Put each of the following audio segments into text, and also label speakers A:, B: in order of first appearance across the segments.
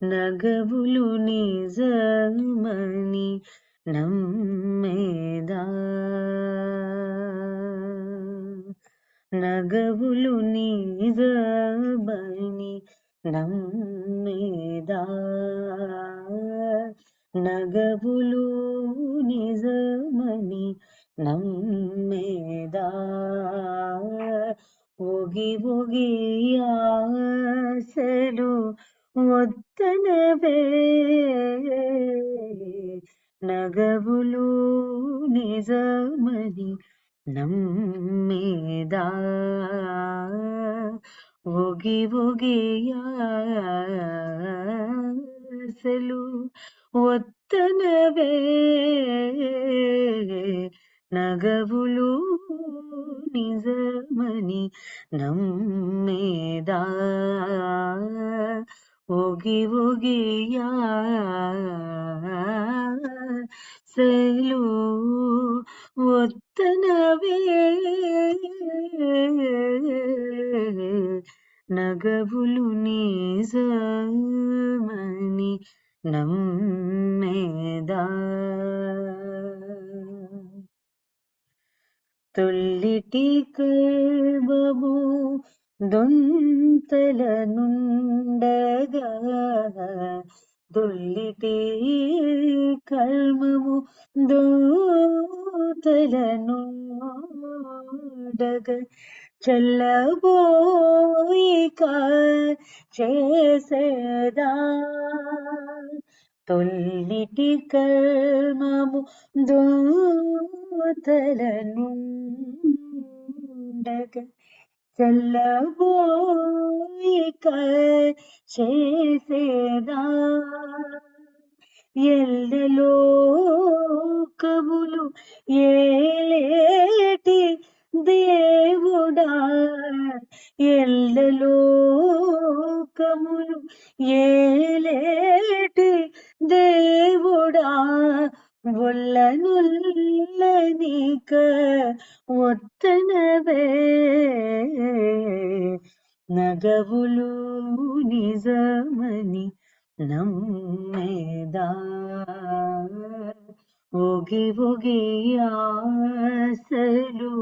A: నగవులు నిజమని నమ్మేదా నగవులు నిజమని నమ్మేదా నగవులు నిజమని నమ్మేదా ఒగి ఒగి ఆశలు వద్దనవే నగవులు నిజమని నమ్మేదా ఒగి ఒగి ఆశలు వద్దనవే నగవులు నిజమని నమ్మేదా ఒగి ఒగి ఆశలు వద్దనవే నగవులు నిజమని నమ్మేదా తొల్లిటి కల్బము దొంతలనుండగా దొల్లిటి కల్మము దొంతలనుండగా చల్లబోయిక చేసేదా తొల్లిటి కల్మము దోతలనుండగా చల్లబోయిక చేసేదా ఎల్లలోకములు ఏలేటి దేవుడా ఎల్లలోకములు ఏలేటి దేవుడా ఒల్లనుల్లనిక వద్దనవే నగవులు నిజమని నమ్మేదా ఒగి ఒగి ఆశలు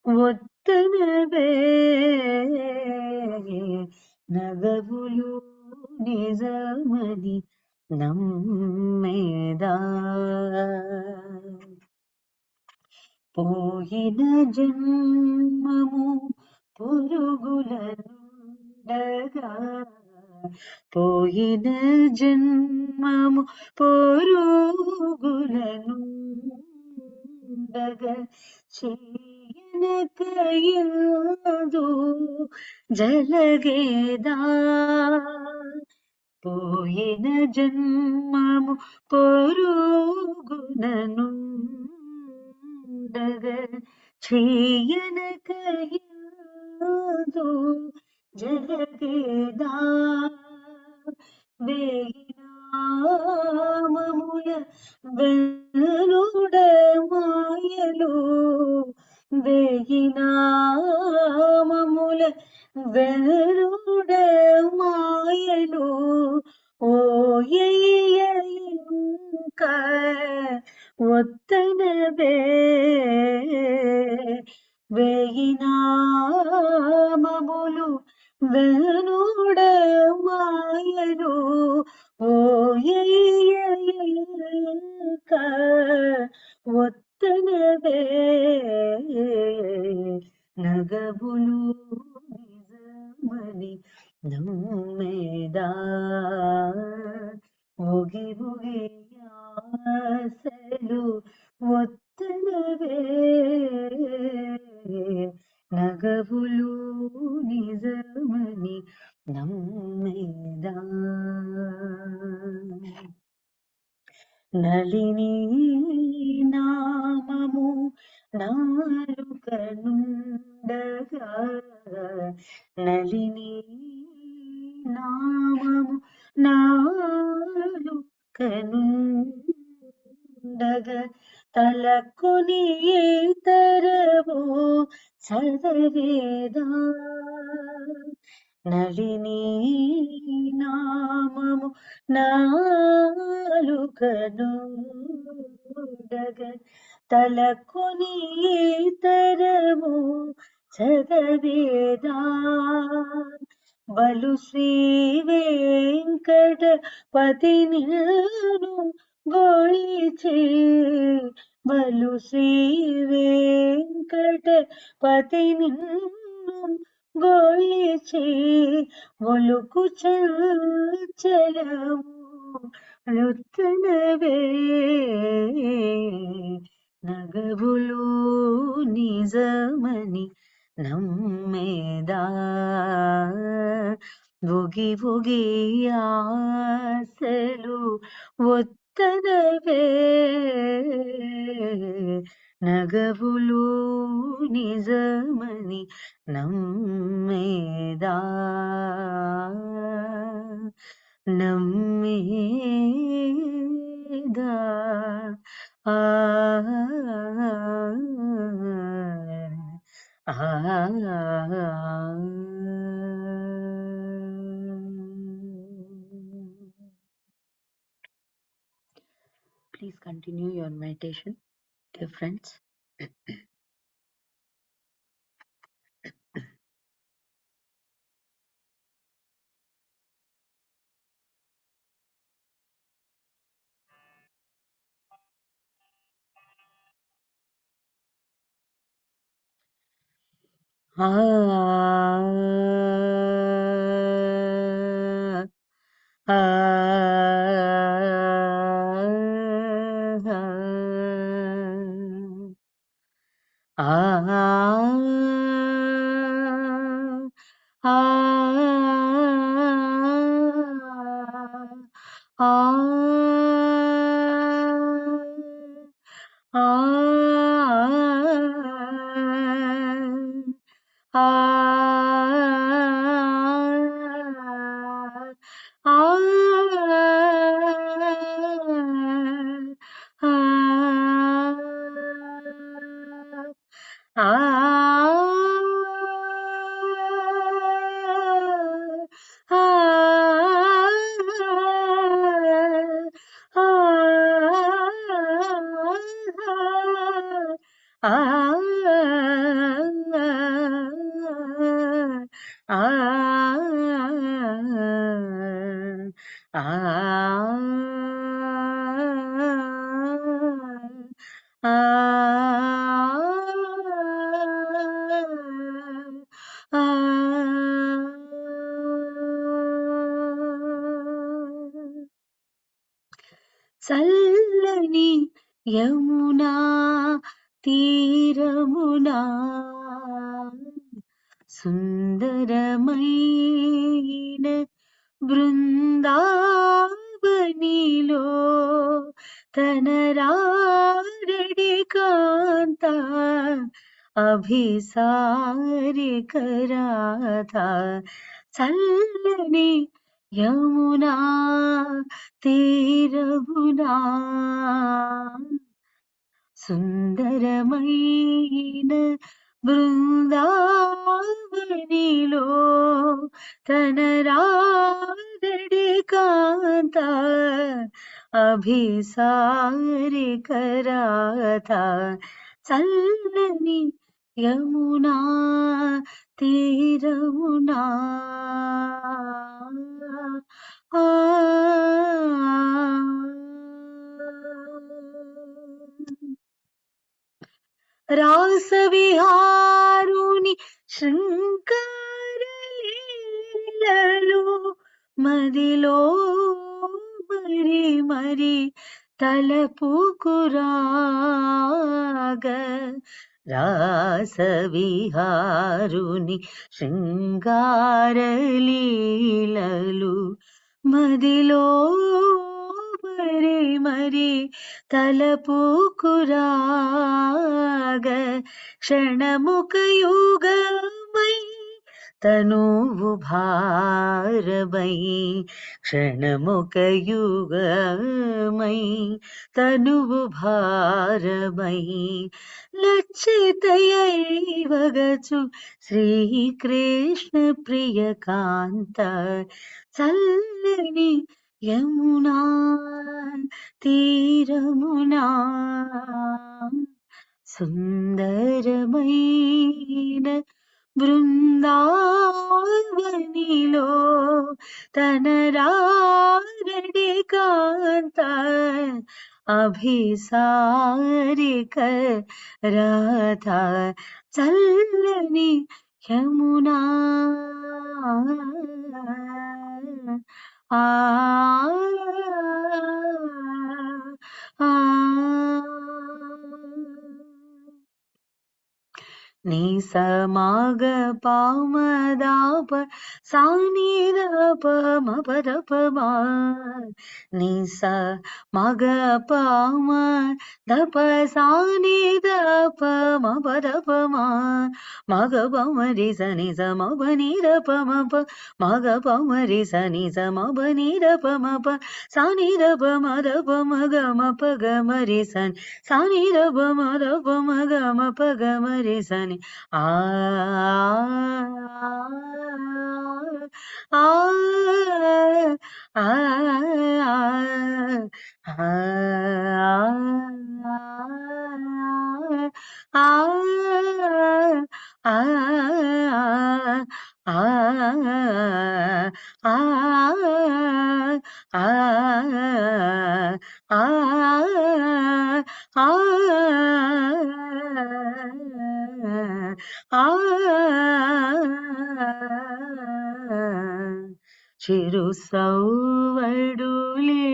A: వద్దనవే నగవులు నిజమని నమ్మేదా పోయిన జన్మము పొరుగులనుండగా పోయిన జన్మము పొరుగులనుండగా చేయనకయందు జలగేదా పోయిన జన్మము పొరుగుననుండగా చేయనకయందు జలగేదా వేయినామముల వెలుడ మాయలు వేయినామముల వెలుడ మాయలు ఓయయ్యక వద్దనవే వేయినామములు వెనుడ మాయలు ఓయక ఒత్తనవే నగబులు నిజమని నమ్మేదా ఊగి ఊగి ఆశలు ఒత్తనవే నగబులు నిజమని నమ్మేదా నళిని నామము నాలుకనుండగా నళిని నామము నాలుకనుండగా తలకొని తరవు చదవేదా నళిని నామము నాలుకనుండగ తలకొని తరము చదవేదా బలు శ్రీ వెంకటపతి నిన్ను గొలిచే బలు శ్రీ వెంకటపతి నిన్ను గొలిచే ఒలుకు చలము రుత్తనవే నగబులు నిజమని నమ్మేదా బుగి బుగి ఆశలు ఒత్తనవే నగబులు నిజమని నమ్మేదా నమ్మేదా ఆ Please continue your meditation, dear friends. చల్లని యమునా తీరమునా సుందరమైన బృందావనిలో తన రారడి కాంత అభిసారికరాధ చల్లని యమునా తీరమునా సుందరమైన బృందావనిలో తన రారడి కాంత అభిసారికరాధ చల్లని యమునా తీరమునా ఆ రాసవిహారుని శృంగారలీలలు మదిలో మరి మరి తలపుకురాగ రాసవిహారుని శృంగారలీలలు మదిలో మరి మరి తలపుకురాగ క్షణముఖయుగమై తనువు భారమై క్షణముఖయుగమై తనువు భారమై లచ్చితయైవగచు శ్రీకృష్ణ ప్రియకాంత చల్లని యమునా తీరమునా సుందరమైన బృందావనిలో తన రారడి కాంత అభిసారిక రాధ చల్లని యమునా ఆ నీ సమాగ పామదాప సానిదప మపదపమా నీ స మగ పామ దప సానిదప మపదపమా మగ పమరి సని సమపని దపమప మగ పమరి సని సమపని దపమప సాని దప మదప మగ మప గమరి సని సాని దప మదప మగ మప గమరి సని ఆ ఆ ఆ చిరు సౌవడులే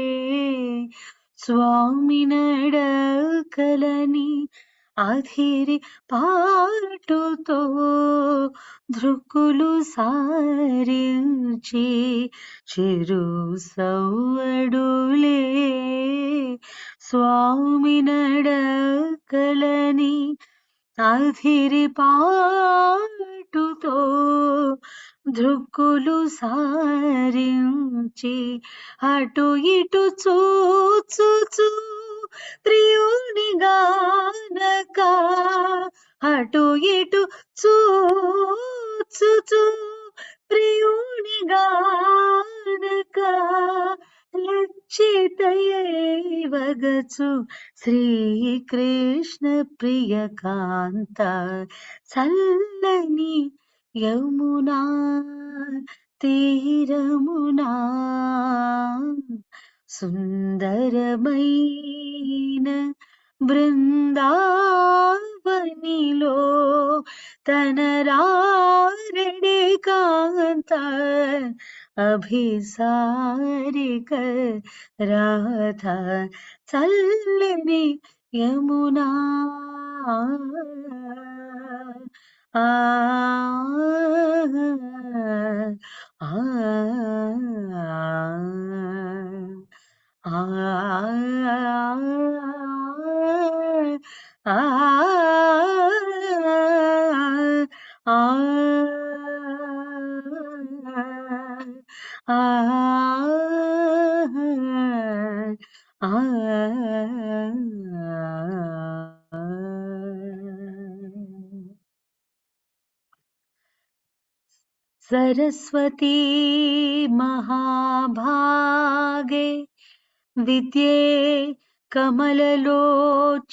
A: స్వామి నడకలని అధిరి పాటుతో ధృక్కులు సారించి చిరు సౌవడులే స్వామి నడకలని అధిరి పాటుతో ధృక్కులు సారించి అటు ఇటు చూచుచు ప్రియుని గానక అటు ఇటు చూచుచు ప్రియుని గానక లచ్చితయైవగచు శ్రీకృష్ణ ప్రియకాంత చల్లని యమునా తీరమునా సుందరమైన బృందావనిలో తన రారడి కాంత అభిసారిక రాధ చల్లని యమునా ఆ ఆ सरस्वती महाभागे विद्ये कमललोचनी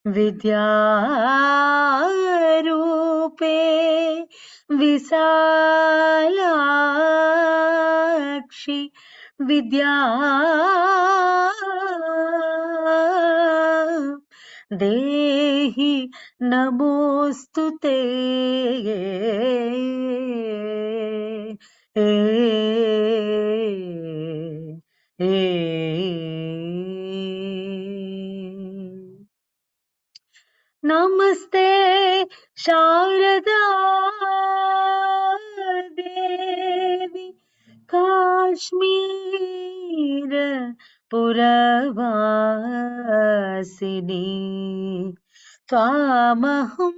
A: विद्यारूपे विशालाक्षि विद्या देहि नमोऽस्तु ते नमस्ते शारदा देवी काश्मीर पुरवासिनी त्वामहं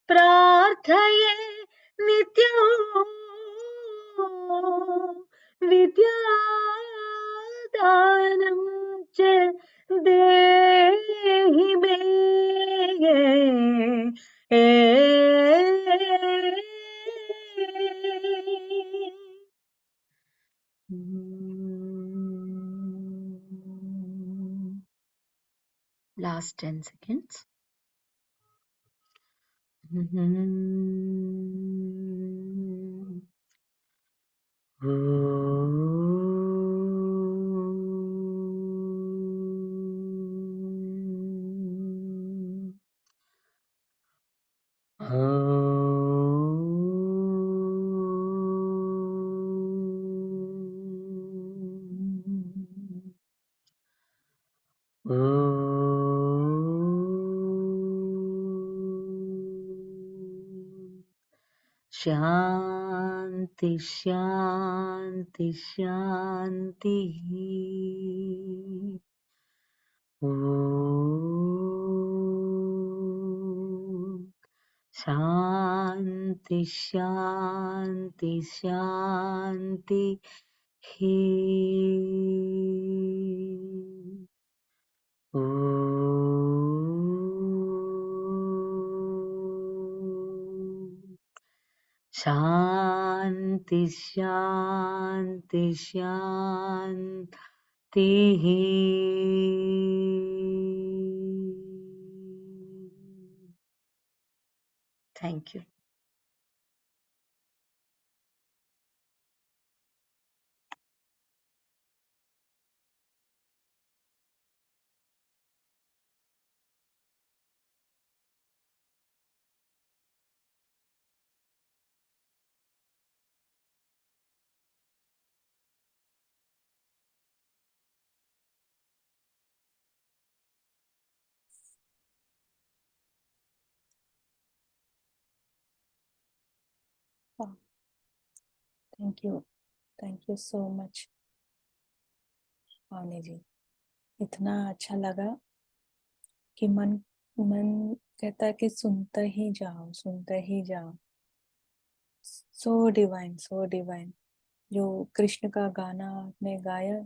A: प्रार्थये नित्यं विद्यादानं च देहि मे Last 10 seconds. शांति शांति शांति ओम शांति शांति शांति ही ओम शांति शांति शांति ही thank you
B: thank you so much Pavani ji. इतना अच्छा लगा कि मन मन कहता है कि सुनते ही जाओ, सुनते ही जाओ। So divine. जो कृष्ण का गाना आपने गाया,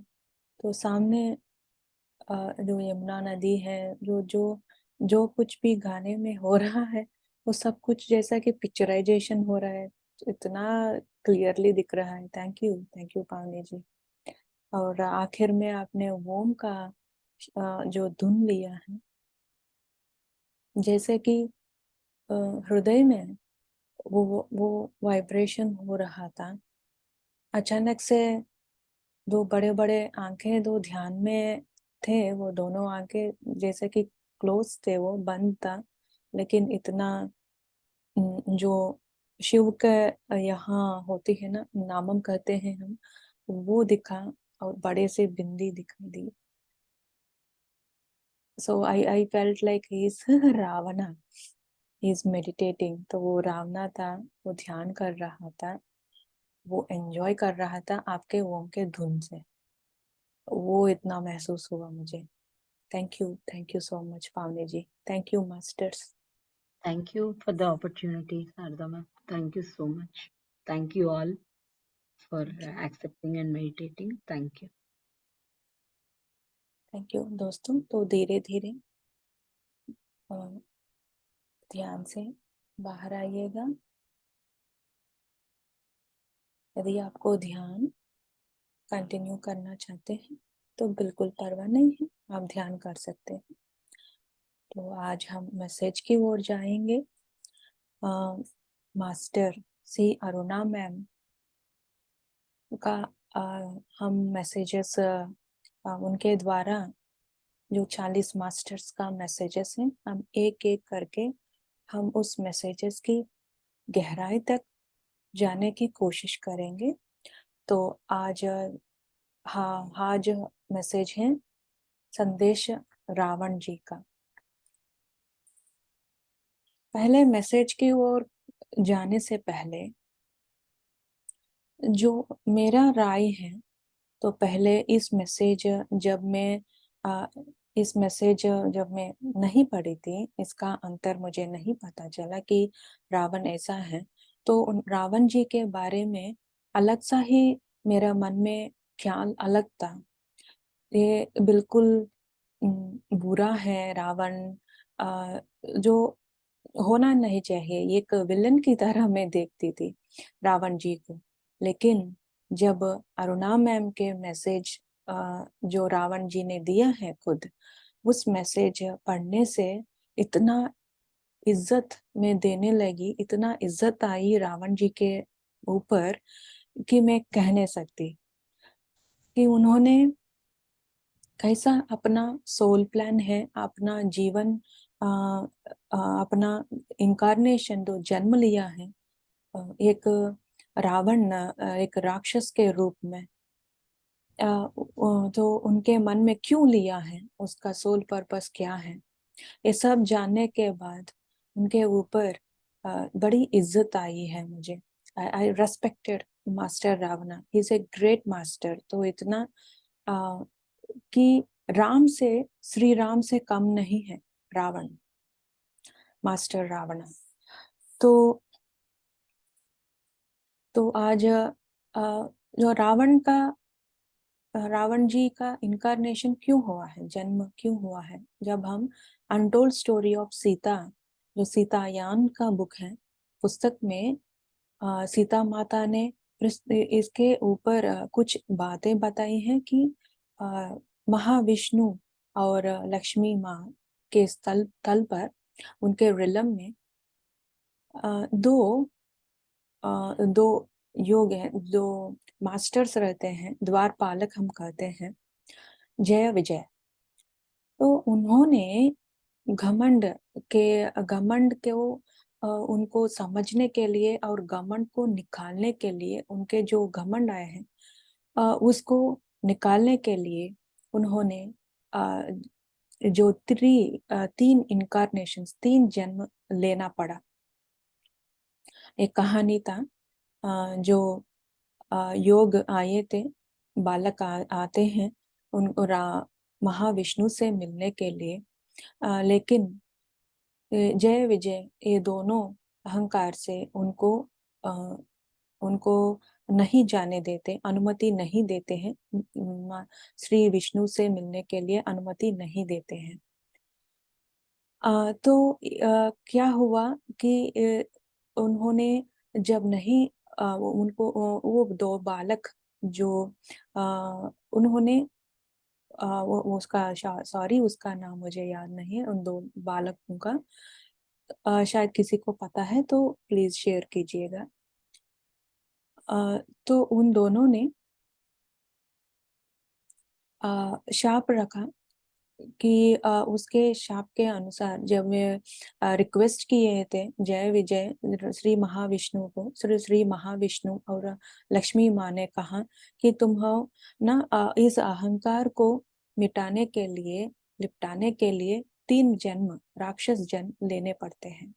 B: तो सामने जो यमुना नदी है, जो जो जो कुछ भी गाने में हो रहा है, वो सब कुछ जैसा कि पिक्चराइजेशन हो रहा है, तो इतना क्लियरली दिख रहा है। थैंक यू पावनी जी। और आखिर में आपने ओम का जो धुन लिया है, जैसे कि हृदय में वो वाइब्रेशन हो रहा था। अचानक से दो बड़े बड़े आंखें, दो ध्यान में थे, वो दोनों आंखें जैसे कि क्लोज थे, वो बंद था, लेकिन इतना जो शिव के यहाँ होती है ना, नामम कहते हैं हम, वो दिखा, और बड़े से बिंदी दिखाई दी। So I felt like he is Ravana, he is meditating. तो वो रावणा था, वो ध्यान कर रहा था, वो एंजॉय कर रहा था आपके ओम के धुन से। वो इतना महसूस हुआ मुझे। Thank you so much Pavani ji. Thank you masters.
A: Thank you for the opportunity, Sarada ma'am. Thank you so much. Thank you all for accepting and meditating. Thank you.
B: Thank you दोस्तों। तो धीरे धीरे ध्यान से बाहर आइएगा। यदि आपको ध्यान कंटिन्यू करना चाहते हैं तो बिल्कुल परवाह नहीं है, आप ध्यान कर सकते हैं। तो आज हम मैसेज की ओर जाएंगे। मास्टर सी अरुणा मैम का हम मैसेजेस उनके द्वारा जो 40 मास्टर्स का मैसेजेस हैं, हम एक एक करके हम उस मैसेजेस की गहराई तक जाने की कोशिश करेंगे। तो आज आज मैसेज है संदेश रावण जी का। पहले मैसेज की ओर जाने से पहले जो मेरा राय है, तो पहले इस मैसेज जब मैं इस मैसेज जब मैं नहीं पढ़ी थी, इसका अंतर मुझे नहीं पता चला कि रावण ऐसा है, तो रावण जी के बारे में अलग सा ही मेरा मन में ख्याल अलग था। ये बिल्कुल बुरा है रावण, जो होना नहीं चाहिए, एक विलन की तरह मैं देखती थी रावण जी को। लेकिन जब अरुणा मैम के मैसेज जो रावण जी ने दिया है खुद, उस मैसेज पढ़ने से इतना इज्जत में देने लगी, इतना इज्जत आई रावण जी के ऊपर कि मैं कह नहीं सकती कि उन्होंने कैसा अपना सोल प्लान है, अपना जीवन अपना इंकारनेशन जो जन्म लिया है एक रावण, एक राक्षस के रूप में, तो उनके मन में क्यों लिया है, उसका सोल पर्पस क्या है, ये सब जानने के बाद उनके ऊपर बड़ी इज्जत आई है मुझे। I respected master Ravana, he is a great master. तो इतना कि राम से, श्री राम से कम नहीं है रावण, मास्टर रावण। तो आज जो रावण जी का इनकारनेशन क्यों हुआ है, जन्म क्यों हुआ है, जब हम अनटोल्ड स्टोरी ऑफ सीता, जो सीतायान का बुक है, पुस्तक में सीता माता ने इसके ऊपर कुछ बातें बताई हैं कि महाविष्णु और लक्ष्मी माँ के स्थल तल पर, उनके रिलम में दो दो योग हैं, दो मास्टर्स रहते हैं, द्वारपालक हम कहते हैं, जय विजय। तो उन्होंने घमंड को उनको समझने के लिए और घमंड को निकालने के लिए, उनके जो घमंड आए हैं उसको निकालने के लिए उन्होंने जो तीन इनकारनेशंस, तीन जन्म लेना पड़ा। एक कहानी था जो योग आए थे, बालक आते हैं उन महाविष्णु से मिलने के लिए, लेकिन जय विजय ये दोनों अहंकार से उनको नहीं जाने देते, अनुमति नहीं देते हैं, श्री विष्णु से मिलने के लिए अनुमति नहीं देते हैं। तो क्या हुआ कि उन्होंने जब नहीं उनको वो दो बालक जो उन्होंने वो उसका सॉरी, उसका नाम मुझे याद नहीं है, उन दो बालकों का शायद किसी को पता है तो प्लीज शेयर कीजिएगा। तो उन दोनों ने शाप रखा कि उसके शाप के अनुसार जब मैं रिक्वेस्ट किए थे जय विजय श्री महाविष्णु को, श्री महाविष्णु और लक्ष्मी माँ ने कहा कि तुम हो ना इस अहंकार को मिटाने के लिए, निपटाने के लिए 3 जन्म, राक्षस जन्म लेने पड़ते हैं।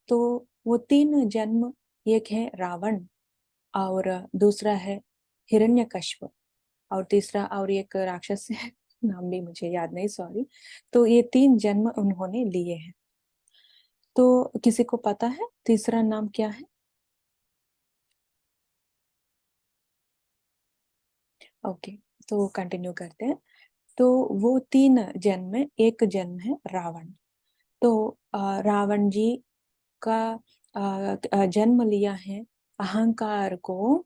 B: तो वो 3 जन्म, एक है रावण और दूसरा है हिरण्यकश्यप और तीसरा और एक राक्षस है नाम भी मुझे याद नहीं, सॉरी। तो ये 3 जन्म उन्होंने लिए हैं। तो किसी को पता है तीसरा नाम क्या है? ओके, तो कंटिन्यू करते हैं। तो वो 3 जन्म में एक जन्म है रावण। तो रावण जी का जन्म लिया है अहंकार को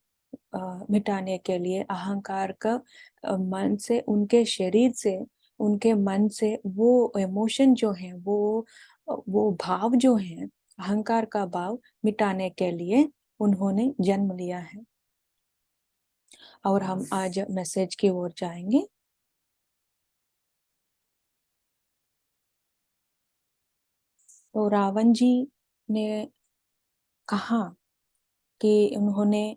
B: मिटाने के लिए, अहंकार का मन से, उनके शरीर से, उनके मन से वो इमोशन जो है, वो भाव जो है, अहंकार का भाव मिटाने के लिए उन्होंने जन्म लिया है। और हम आज मैसेज की ओर जाएंगे। तो रावण जी ने कहा कि उन्होंने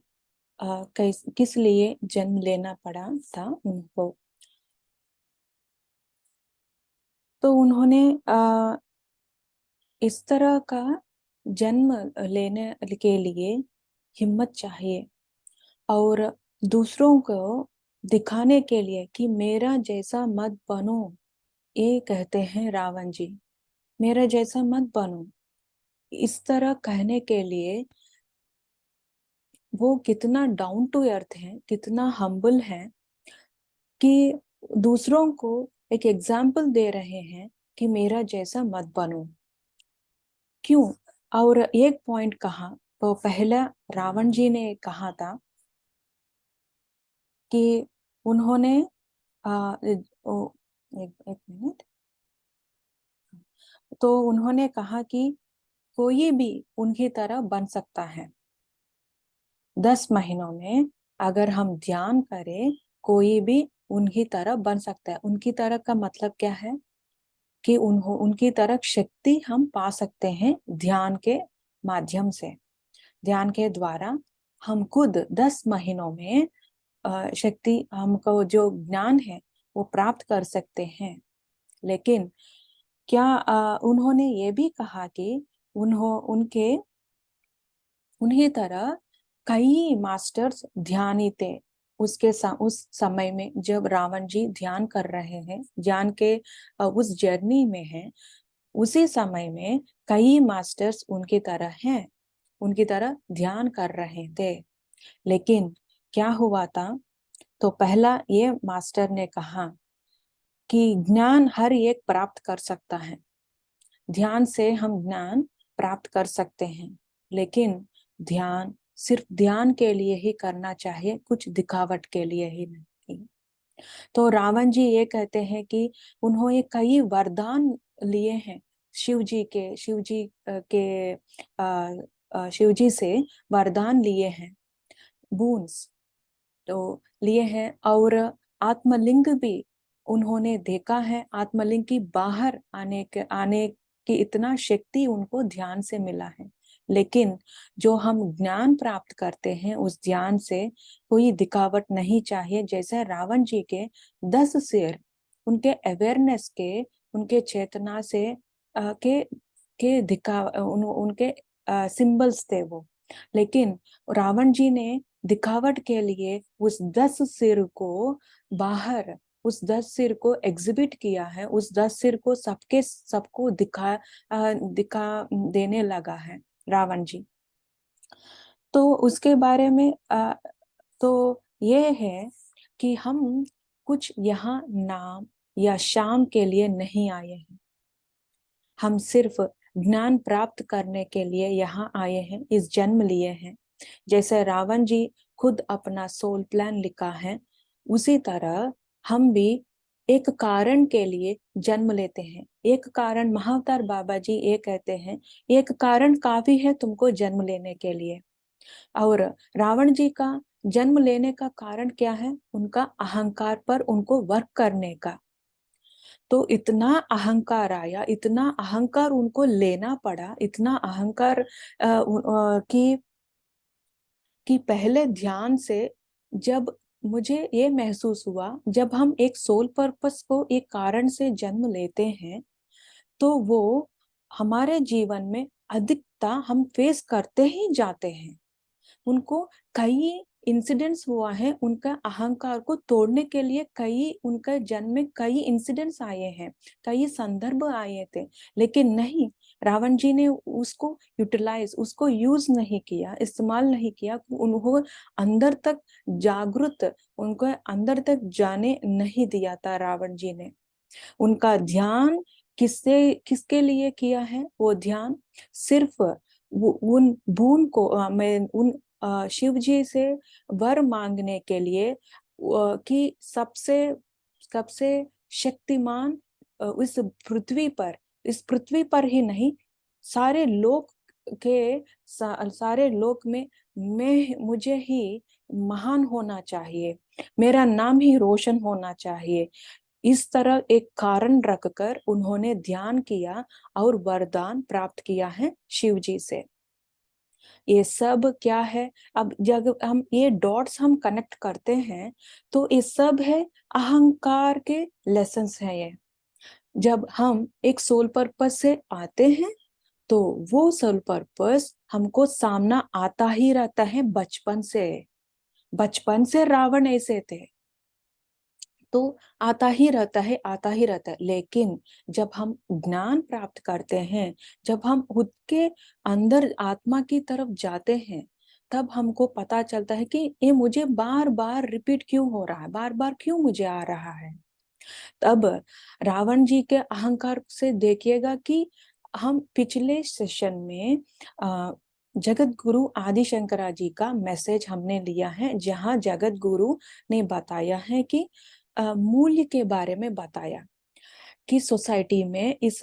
B: किस लिए जन्म लेना पड़ा था उनको। तो उन्होंने इस तरह का जन्म लेने के लिए हिम्मत चाहिए, और दूसरों को दिखाने के लिए कि मेरा जैसा मत बनो। ये कहते हैं रावण जी, मेरा जैसा मत बनो। इस तरह कहने के लिए वो कितना डाउन टू अर्थ है, कितना हम्बल है, कि दूसरों को एक एग्जाम्पल दे रहे हैं कि मेरा जैसा मत बनो। क्यों? और एक पॉइंट कहा, तो पहला रावण जी ने कहा था कि उन्होंने एक मिनट, तो उन्होंने कहा कि कोई भी उनकी तरह बन सकता है। 10 महीनों में अगर हम ध्यान करें, कोई भी उनकी तरह बन सकता है। उनकी तरह का मतलब क्या है? कि उनकी तरह शक्ति हम पा सकते हैं ध्यान के माध्यम से। ध्यान के द्वारा हम खुद 10 महीनों में शक्ति, हमको जो ज्ञान है वो प्राप्त कर सकते हैं। लेकिन क्या उन्होंने ये भी कहा कि उन्हीं तरह कई मास्टर्स ध्यानी थे उस समय में, जब रावण जी ध्यान कर रहे हैं, ज्ञान के उस जर्नी में है, उसी समय में कई मास्टर्स उनकी तरह हैं, उनकी तरह ध्यान कर रहे थे। लेकिन क्या हुआ था? तो पहला ये मास्टर ने कहा कि ज्ञान हर एक प्राप्त कर सकता है, ध्यान से हम ज्ञान प्राप्त कर सकते हैं, लेकिन ध्यान सिर्फ ध्यान के लिए ही करना चाहिए, कुछ दिखावट के लिए ही नहीं। तो रावण जी ये कहते हैं कि उन्होंने कई वरदान लिए हैं शिव जी से वरदान लिए हैं, बून्स तो लिए हैं। और आत्मलिंग भी उन्होंने देखा है, आत्मलिंग की बाहर आने की इतना शक्ति उनको ध्यान से मिला है। लेकिन जो हम ज्ञान प्राप्त करते हैं, उस ज्ञान से कोई दिखावट नहीं चाहिए। जैसे रावण जी के 10 सिर उनके अवेयरनेस के, उनके चेतना से उनके सिंबल्स थे वो। लेकिन रावण जी ने दिखावट के लिए उस 10 सिर को बाहर, उस 10 सिर को एग्जिबिट किया है, उस 10 सिर को सबको दिखा देने लगा है रावण जी। तो उसके बारे में तो ये है कि हम कुछ यहाँ नाम या शाम के लिए नहीं आए हैं, हम सिर्फ ज्ञान प्राप्त करने के लिए यहाँ आए हैं, इस जन्म लिए हैं। जैसे रावण जी खुद अपना सोल प्लान लिखा है, उसी तरह हम भी एक कारण के लिए जन्म लेते हैं। एक कारण, महाअवतार बाबा जी ये कहते हैं, एक कारण काफी है तुमको जन्म लेने के लिए। और रावण जी का जन्म लेने का कारण क्या है? उनका अहंकार पर उनको वर्क करने का। तो इतना अहंकार आया, इतना अहंकार उनको लेना पड़ा, इतना अहंकार कि पहले ध्यान से जब मुझे ये महसूस हुआ, जब हम एक सोल पर्पस को एक कारण से जन्म लेते हैं, तो वो हमारे जीवन में अधिकता हम फेस करते ही जाते हैं। उनको कई इंसिडेंट्स हुआ है, उनका अहंकार को तोड़ने के लिए उनका जन्म में कई इंसिडेंट्स आए हैं, कई संदर्भ आए थे। लेकिन नहीं, रावण जी ने उसको यूटिलाइज, उसको यूज नहीं किया, इस्तेमाल नहीं किया। उनको अंदर तक जागृत, उनको अंदर तक जाने नहीं दिया था रावण जी ने। उनका ध्यान किसके लिए किया है? वो ध्यान सिर्फ उन बून को, मैं उन शिव जी से वर मांगने के लिए कि सबसे सबसे शक्तिमान इस पृथ्वी पर ही नहीं, सारे लोक के सारे लोक में मुझे ही महान होना चाहिए, मेरा नाम ही रोशन होना चाहिए। इस तरह एक कारण रखकर उन्होंने ध्यान किया और वरदान प्राप्त किया है शिव जी से। ये सब क्या है? अब जब हम ये डॉट्स हम कनेक्ट करते हैं तो ये सब है अहंकार के लेसन्स हैं ये। जब हम एक सोल पर्पस से आते हैं तो वो सोल पर्पस हमको सामना आता ही रहता है बचपन से रावण ऐसे थे, तो आता ही रहता है, आता ही रहता है। लेकिन जब हम ज्ञान प्राप्त करते हैं, जब हम खुद के अंदर आत्मा की तरफ जाते हैं, तब हमको पता चलता है कि ये मुझे बार बार रिपीट क्यों हो रहा है, बार बार क्यों मुझे आ रहा है। तब रावण जी के अहंकार से देखिएगा कि हम पिछले सेशन में जगत गुरु आदि शंकरा जी का मैसेज हमने लिया है, जहां जगत गुरु ने बताया है कि मूल्य के बारे में बताया कि सोसाइटी में इस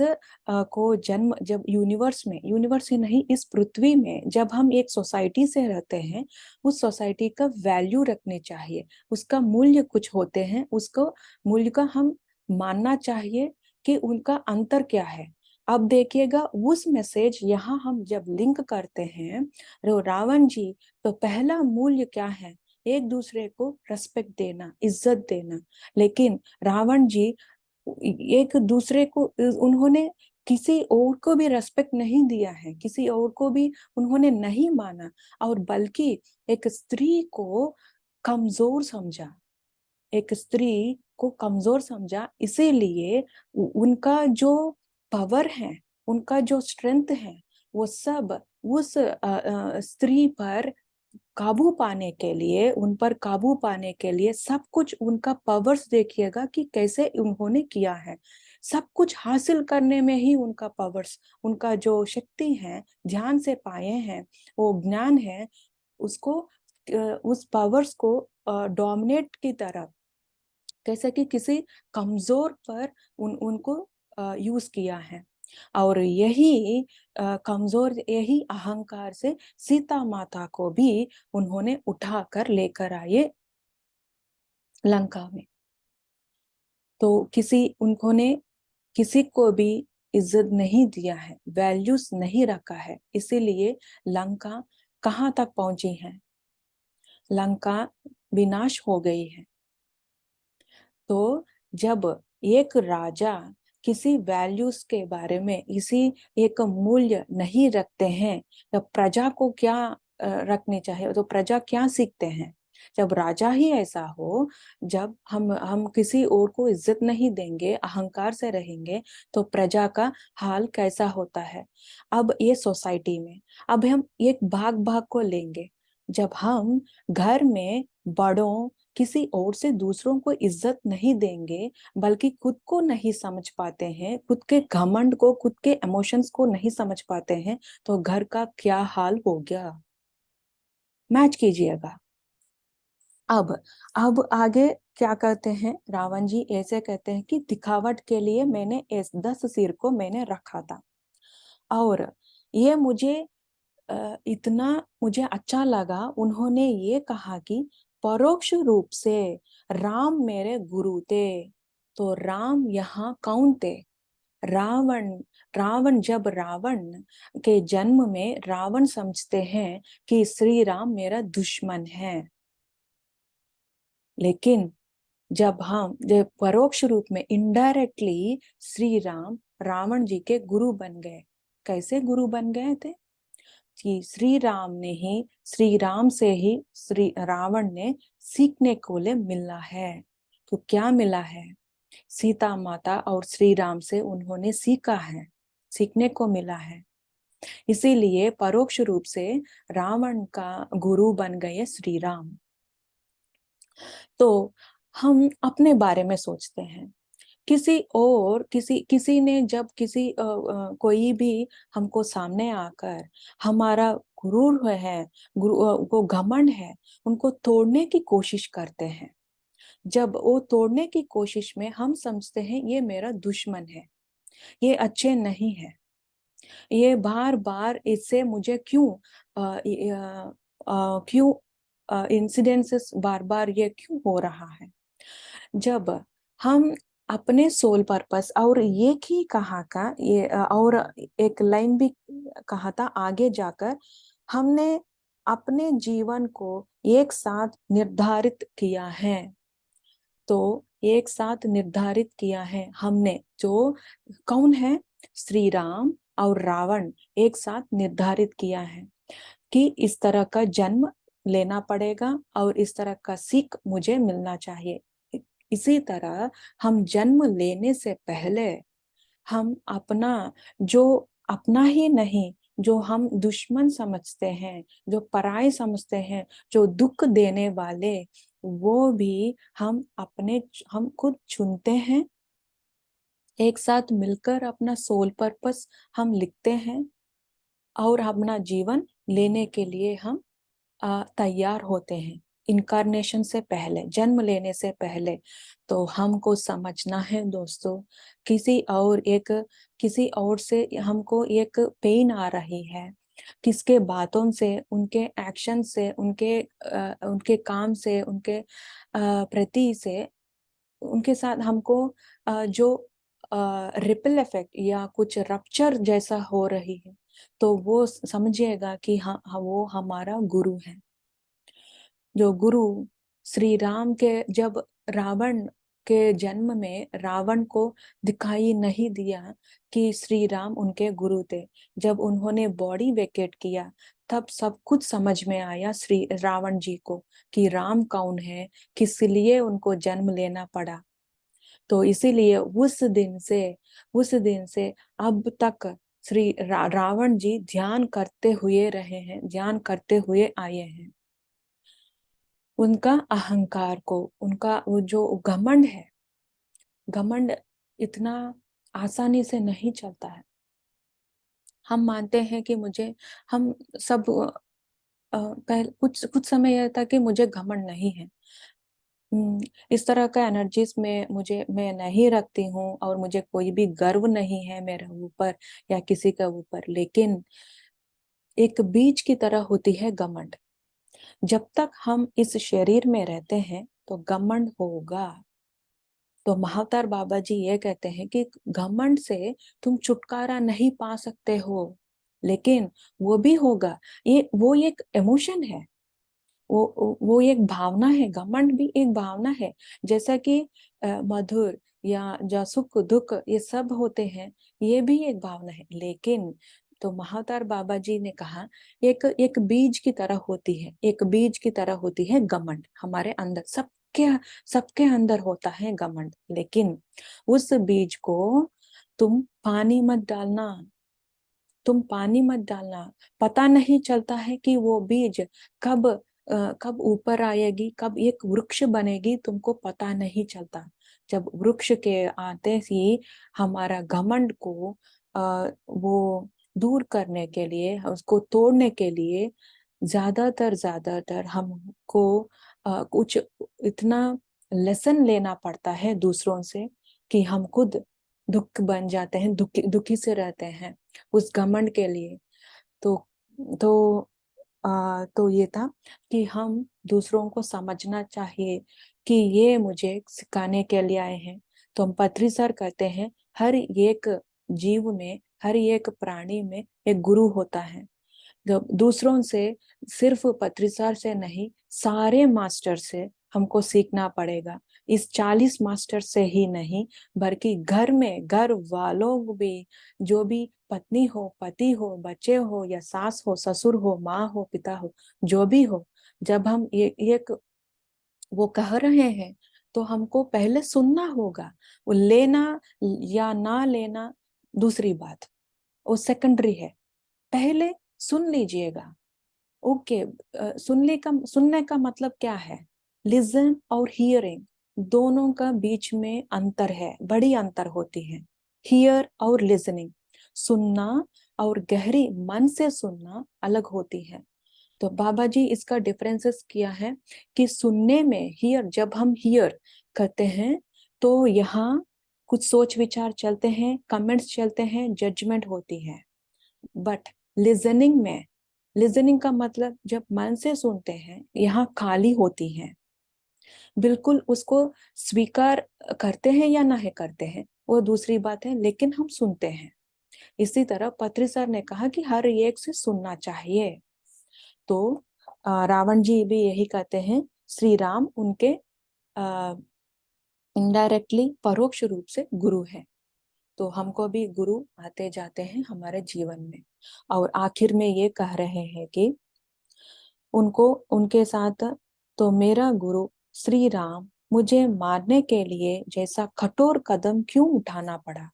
B: को जन्म, जब यूनिवर्स ही नहीं, इस पृथ्वी में जब हम एक सोसाइटी से रहते हैं, उस सोसाइटी का वैल्यू रखने चाहिए, उसका मूल्य कुछ होते हैं, उसको मूल्य का हम मानना चाहिए कि उनका अंतर क्या है। अब देखिएगा उस मैसेज यहाँ हम जब लिंक करते हैं तो रावण जी, तो पहला मूल्य क्या है? एक दूसरे को रेस्पेक्ट देना, इज्जत देना। लेकिन रावण जी एक दूसरे को, उन्होंने किसी और को भी रेस्पेक्ट नहीं दिया है, किसी और को भी उन्होंने नहीं माना, और बल्कि एक स्त्री को कमजोर समझा, एक स्त्री को कमजोर समझा। इसीलिए उनका जो पावर है, उनका जो स्ट्रेंथ है, वो सब उस स्त्री पर काबू पाने के लिए, उन पर काबू पाने के लिए सब कुछ उनका पावर्स देखिएगा कि कैसे उन्होंने किया है। सब कुछ हासिल करने में ही उनका पावर्स, उनका जो शक्ति है, ध्यान से पाए हैं, वो ज्ञान है, उसको उस पावर्स को डोमिनेट की तरह, कैसे कि किसी कमजोर पर उनको यूज किया है। और यही कमजोर, यही अहंकार से सीता माता को भी उन्होंने उठाकर लेकर आए लंका में। तो उन्होंने किसी को भी इज्जत नहीं दिया है, वैल्यूज नहीं रखा है, इसीलिए लंका कहाँ तक पहुंची है? लंका विनाश हो गई है। तो जब एक राजा किसी वैल्यूज के बारे में, इसी एक मूल्य नहीं रखते हैं, तो प्रजा को क्या रखनी चाहिए? तो प्रजा क्या सीखते हैं? जब राजा ही ऐसा हो, जब हम किसी और को इज्जत नहीं देंगे, अहंकार से रहेंगे, तो प्रजा का हाल कैसा होता है? अब ये सोसाइटी में, अब हम एक भाग भाग को लेंगे। जब हम घर में बड़ों, किसी और से दूसरों को इज्जत नहीं देंगे, बल्कि खुद को नहीं समझ पाते हैं, खुद के घमंड को, खुद के इमोशंस को नहीं समझ पाते हैं, तो घर का क्या हाल हो गया? मैच कीजिएगा। अब आगे क्या कहते हैं रावण जी? ऐसे कहते हैं कि दिखावट के लिए मैंने 10 सिर को मैंने रखा था, और ये मुझे इतना मुझे अच्छा लगा। उन्होंने ये कहा कि परोक्ष रूप से राम मेरे गुरु थे। तो राम यहाँ कौन थे? रावण रावण जब रावण के जन्म में रावण समझते हैं कि श्री राम मेरा दुश्मन है, लेकिन जब परोक्ष रूप में, इनडायरेक्टली, श्री राम रावण जी के गुरु बन गए। कैसे गुरु बन गए थे? कि श्री राम से ही श्री रावण ने सीखने को ले मिला है। तो क्या मिला है? सीता माता और श्री राम से उन्होंने सीखा है, सीखने को मिला है। इसीलिए परोक्ष रूप से रावण का गुरु बन गए श्री राम। तो हम अपने बारे में सोचते हैं किसी ने जब कोई भी हमको सामने आकर हमारा गुरूर है, वो घमंड है, उनको तोड़ने की कोशिश करते हैं। जब वो तोड़ने की कोशिश में हम समझते हैं ये मेरा दुश्मन है, ये अच्छे नहीं है, ये बार बार इससे मुझे क्यों इंसिडेंसेस बार बार ये क्यों हो रहा है। जब हम अपने सोल पर्पस और एक ही कहा का ये और एक लाइन भी कहा था आगे जाकर, हमने अपने जीवन को एक साथ निर्धारित किया है। तो एक साथ निर्धारित किया है हमने, जो कौन है, श्री राम और रावण एक साथ निर्धारित किया है कि इस तरह का जन्म लेना पड़ेगा और इस तरह का सीख मुझे मिलना चाहिए। इसी तरह हम जन्म लेने से पहले हम जो अपना ही नहीं, जो हम दुश्मन समझते हैं, जो पराये समझते हैं, जो दुख देने वाले, वो भी हम खुद चुनते हैं। एक साथ मिलकर अपना सोल पर्पस हम लिखते हैं और अपना जीवन लेने के लिए हम तैयार होते हैं। इनकारनेशन से पहले, जन्म लेने से पहले तो हमको समझना है दोस्तों, किसी और से हमको एक पेन आ रही है, किसके बातों से, उनके एक्शन से, उनके काम से, उनके प्रति से, उनके साथ हमको जो रिपल इफेक्ट या कुछ रप्चर जैसा हो रही है, तो वो समझिएगा कि हाँ, वो हमारा गुरु है। जो गुरु श्री राम के, जब रावण के जन्म में रावण को दिखाई नहीं दिया कि श्री राम उनके गुरु थे, जब उन्होंने बॉडी वेकेट किया तब सब कुछ समझ में आया श्री रावण जी को कि राम कौन है, किस लिए उनको जन्म लेना पड़ा। तो इसीलिए उस दिन से अब तक रावण जी ध्यान करते हुए रहे हैं, ध्यान करते हुए आए हैं। उनका अहंकार को, उनका वो जो घमंड है, घमंड इतना आसानी से नहीं चलता है। हम मानते हैं कि हम सब पहले कुछ समय यह था कि मुझे घमंड नहीं है, इस तरह का एनर्जीज में मैं नहीं रखती हूँ और मुझे कोई भी गर्व नहीं है मेरे ऊपर या किसी के ऊपर। लेकिन एक बीज की तरह होती है घमंड। जब तक हम इस शरीर में रहते हैं तो घमंड होगा। तो महाअवतार बाबा जी ये कहते हैं कि घमंड से तुम छुटकारा नहीं पा सकते हो, लेकिन वो भी होगा। वो एक इमोशन है, वो एक भावना है। घमंड भी एक भावना है, जैसा कि मधुर या जो सुख दुख ये सब होते हैं, ये भी एक भावना है। लेकिन तो महाअवतार बाबा जी ने कहा एक एक बीज की तरह होती है, एक बीज की तरह होती है घमंड। हमारे अंदर सबके अंदर होता है घमंड, लेकिन उस बीज को तुम पानी मत डालना, तुम पानी मत डालना। पता नहीं चलता है कि वो बीज कब ऊपर आएगी, कब एक वृक्ष बनेगी, तुमको पता नहीं चलता। जब वृक्ष के आते ही हमारा घमंड को वो दूर करने के लिए, उसको तोड़ने के लिए ज्यादातर हमको कुछ इतना लेसन लेना पड़ता है दूसरों से कि हम खुद दुख बन जाते हैं, दुखी से रहते हैं उस घमंड के लिए। तो तो तो ये था कि हम दूसरों को समझना चाहिए कि ये मुझे सिखाने के लिए आए हैं। तो हम पत्री सर कहते हैं हर एक जीव में, हर एक प्राणी में एक गुरु होता है। जब दूसरों से, सिर्फ पत्रिसार से नहीं, सारे मास्टर से हमको सीखना पड़ेगा। इस 40 मास्टर से ही नहीं, बल्कि घर वालों भी, जो भी पत्नी हो, पति हो, बच्चे हो या सास हो, ससुर हो, माँ हो, पिता हो, जो भी हो, जब हम एक वो कह रहे हैं तो हमको पहले सुनना होगा। वो लेना या ना लेना दूसरी बात, वो सेकेंडरी है। पहले सुन लीजिएगा। ओके, सुनने का मतलब क्या है? लिसन और हियरिंग। दोनों का बीच में अंतर है, बड़ी अंतर होती है। हियर और लिसनिंग, सुनना और गहरी मन से सुनना अलग होती है। तो बाबा जी इसका डिफरेंसेस किया है कि सुनने में हियर, जब हम हियर करते हैं तो यहाँ कुछ सोच विचार चलते हैं, कमेंट्स चलते हैं, जजमेंट होती है। बट लिसनिंग में, लिसनिंग का मतलब जब मन से सुनते हैं, यहाँ खाली होती है। बिल्कुल उसको स्वीकार करते हैं या नहीं करते हैं वो दूसरी बात है, लेकिन हम सुनते हैं। इसी तरह पत्री सर ने कहा कि हर एक से सुनना चाहिए। तो रावण जी भी यही कहते हैं, श्री राम उनके इनडायरेक्टली, परोक्ष रूप से गुरु है। तो हमको भी गुरु आते जाते हैं हमारे जीवन में। और आखिर में ये कह रहे हैं कि उनको, उनके साथ, तो मेरा गुरु श्री राम मुझे मारने के लिए जैसा कठोर कदम क्यों उठाना पड़ा।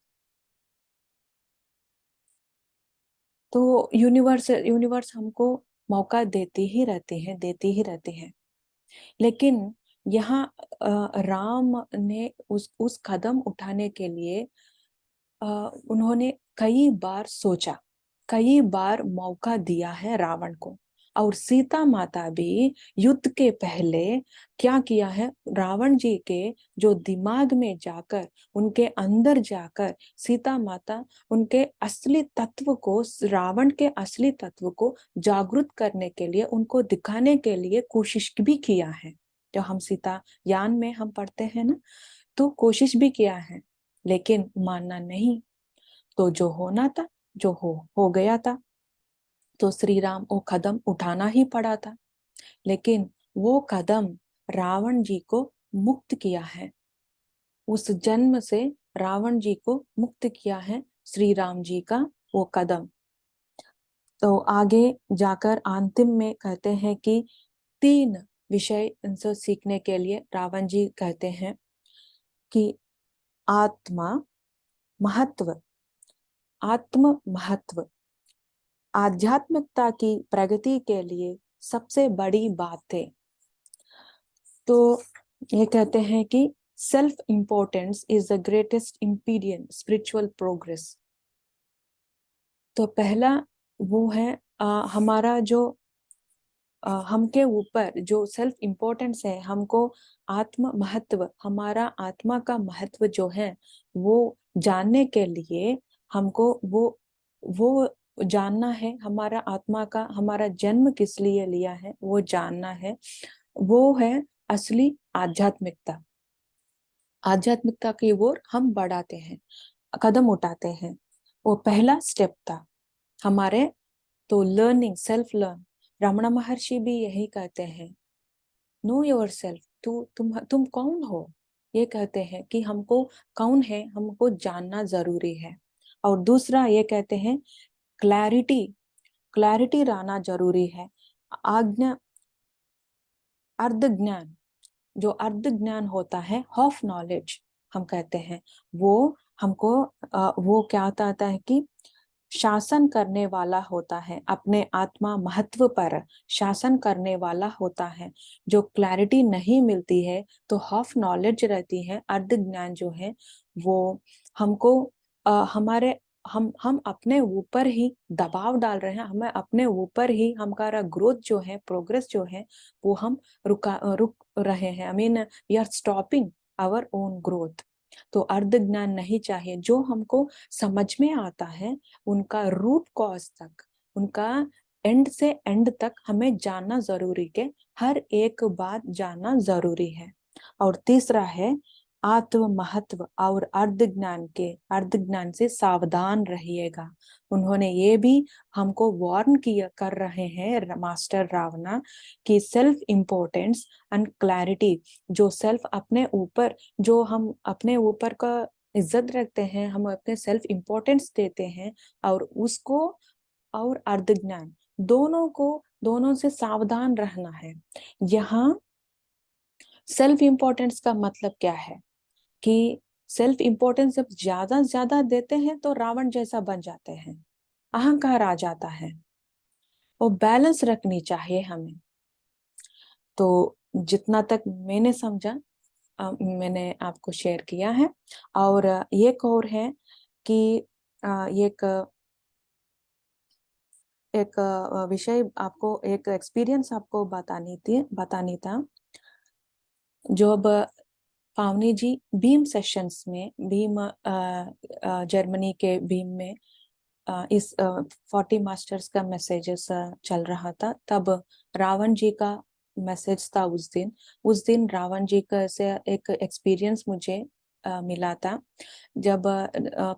B: तो यूनिवर्स हमको मौका देती ही रहती है, देती ही रहती है। लेकिन यहाँ राम ने उस कदम उठाने के लिए उन्होंने कई बार सोचा, कई बार मौका दिया है रावण को। और सीता माता भी युद्ध के पहले क्या किया है, रावण जी के जो दिमाग में जाकर, उनके अंदर जाकर सीता माता उनके असली तत्व को, रावण के असली तत्व को जागृत करने के लिए, उनको दिखाने के लिए कोशिश भी किया है। जो हम सीता यान में हम पढ़ते हैं ना, तो कोशिश भी किया है, लेकिन मानना नहीं। तो जो होना था, जो हो गया था। तो श्री राम वो कदम उठाना ही पड़ा था। लेकिन वो कदम रावण जी को मुक्त किया है, उस जन्म से रावण जी को मुक्त किया है श्री राम जी का वो कदम। तो आगे जाकर अंतिम में कहते हैं कि 3 विषय इनसे सीखने के लिए रावण जी कहते हैं कि आत्मा महत्व, आत्म महत्व आध्यात्मिकता की प्रगति के लिए सबसे बड़ी बात है। तो ये कहते हैं कि self importance is the greatest impediment spiritual progress. तो पहला वो है हमारा जो हमके ऊपर जो सेल्फ इम्पोर्टेंस है, हमको आत्म महत्व, हमारा आत्मा का महत्व जो है वो जानने के लिए हमको वो जानना है। हमारा आत्मा का, हमारा जन्म किस लिए लिया है वो जानना है। वो है असली आध्यात्मिकता। आध्यात्मिकता की ओर हम बढ़ाते हैं, कदम उठाते हैं। वो पहला स्टेप था हमारे। तो लर्निंग, सेल्फ लर्न, रमणा महर्षि भी यही कहते हैं, नो योर सेल्फ, तुम कौन हो। ये कहते हैं कि हमको कौन है हमको जानना जरूरी है। और दूसरा ये कहते हैं क्लैरिटी, क्लैरिटी रहना जरूरी है। आज्ञा, अर्ध ज्ञान, जो अर्ध ज्ञान होता है, हाफ नॉलेज हम कहते हैं, वो हमको वो क्या होता है कि शासन करने वाला होता है, अपने आत्मा महत्व पर शासन करने वाला होता है। जो क्लैरिटी नहीं मिलती है तो हाफ नॉलेज रहती है, अर्ध ज्ञान जो है वो हमको हमारे हम अपने ऊपर ही दबाव डाल रहे हैं, हमें अपने ऊपर ही हमारा ग्रोथ जो है, प्रोग्रेस जो है वो हम रुक रहे हैं। I mean we are stopping our own growth. तो अर्ध ज्ञान नहीं चाहिए। जो हमको समझ में आता है उनका रूट कॉज तक, उनका एंड से एंड तक हमें जानना जरूरी है, हर एक बात जानना जरूरी है। और तीसरा है आत्म महत्व और अर्ध ज्ञान से सावधान रहिएगा। उन्होंने ये भी हमको वार्न किया कर रहे हैं मास्टर रावणा कि सेल्फ इम्पोर्टेंस एंड क्लैरिटी, जो सेल्फ अपने ऊपर, जो हम अपने ऊपर का इज्जत रखते हैं, हम अपने सेल्फ इम्पोर्टेंस देते हैं, और उसको और अर्ध ज्ञान दोनों को, दोनों से सावधान रहना है। यहाँ सेल्फ इम्पोर्टेंस का मतलब क्या है कि सेल्फ इम्पोर्टेंस जब ज्यादा देते हैं तो रावण जैसा बन जाते हैं, अहंकार आ जाता है। वो बैलेंस रखनी चाहिए हमें। तो जितना तक मैंने समझा मैंने आपको शेयर किया है। और एक और है कि एक एक विषय आपको, एक एक्सपीरियंस आपको बतानी था। जब पावनी जी बीम सेशंस में, जर्मनी के बीम में इस 40 मास्टर्स का मैसेजेस चल रहा था, तब रावण जी का मैसेज था उस दिन रावण जी का से एक एक्सपीरियंस मुझे मिला था। जब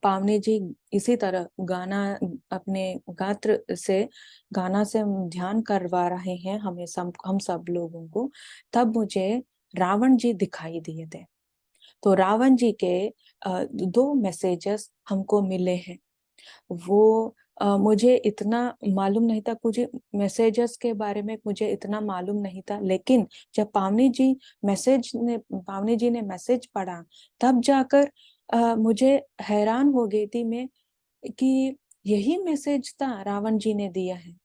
B: पावनी जी इसी तरह गाना, अपने गाना से ध्यान करवा रहे हैं हम सब लोगों को, तब मुझे रावण जी दिखाई दिए थे। तो रावण जी के 2 मैसेजेस हमको मिले हैं। वो मुझे इतना मालूम नहीं था, कुछ मैसेजेस के बारे में मुझे इतना मालूम नहीं था, लेकिन जब पावनी जी ने मैसेज पढ़ा, तब जाकर मुझे हैरान हो गई थी मैं कि यही मैसेज था रावण जी ने दिया है।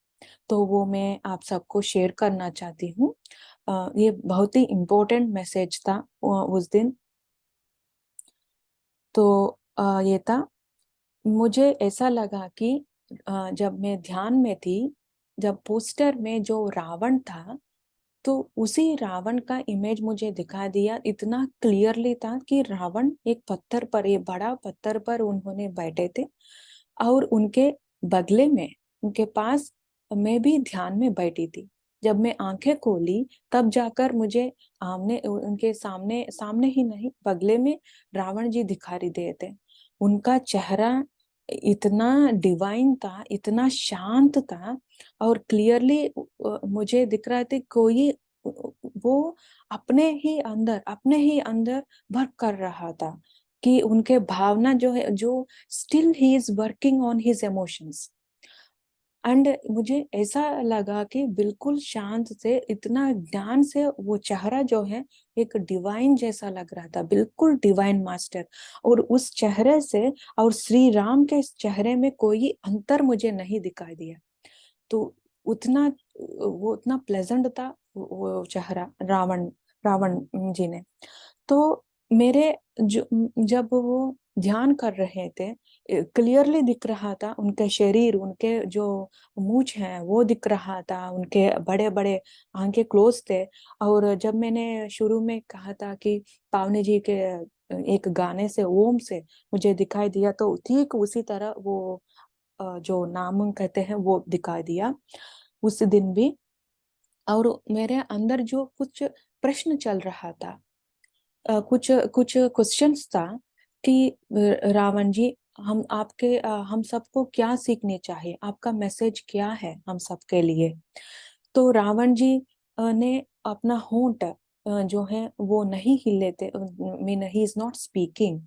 B: तो वो मैं आप सबको शेयर करना चाहती हूँ। ये बहुत ही इम्पोर्टेंट मैसेज था उस दिन। तो ये था, मुझे ऐसा लगा कि जब मैं ध्यान में थी, जब पोस्टर में जो रावण था, तो उसी रावण का इमेज मुझे दिखा दिया, इतना क्लियरली था कि रावण एक पत्थर पर, एक बड़ा पत्थर पर उन्होंने बैठे थे, और उनके बगले में, उनके पास मैं भी ध्यान में बैठी थी। जब मैं आंखें खोली, तब जाकर मुझे आमने उनके सामने सामने ही नहीं, बगले में रावण जी दिखाई दे थे। उनका चेहरा इतना डिवाइन था, इतना शांत था, और क्लियरली मुझे दिख रहा था कोई वो अपने ही अंदर वर्क कर रहा था, कि उनके भावना जो है, जो still he is working on his emotions. And मुझे ऐसा लगा कि बिल्कुल शांत से, इतना ज्ञान से वो चेहरा जो है एक डिवाइन जैसा लग रहा था, बिल्कुल डिवाइन मास्टर। और उस चेहरे से और श्री राम के चेहरे में कोई अंतर मुझे नहीं दिखाई दिया। तो उतना वो उतना प्लेजेंट था वो चेहरा रावण रावण जी ने। तो मेरे जब वो ध्यान कर रहे थे, क्लियरली दिख रहा था उनके शरीर, उनके जो मूंछ है वो दिख रहा था, उनके बड़े बड़े आंखें क्लोज थे। और जब मैंने शुरू में कहा था कि पावनी जी के एक गाने से, ओम से मुझे दिखाई दिया, तो ठीक उसी तरह वो जो नाम कहते हैं वो दिखा दिया उस दिन भी। और मेरे अंदर जो कुछ प्रश्न चल रहा था, कुछ कुछ क्वेश्चंस था कि रावण जी, हम सबको क्या सीखने चाहिए, आपका मैसेज क्या है हम सबके लिए। तो रावण जी ने अपना होंठ जो है वो नहीं हिले थे, mean he is not speaking,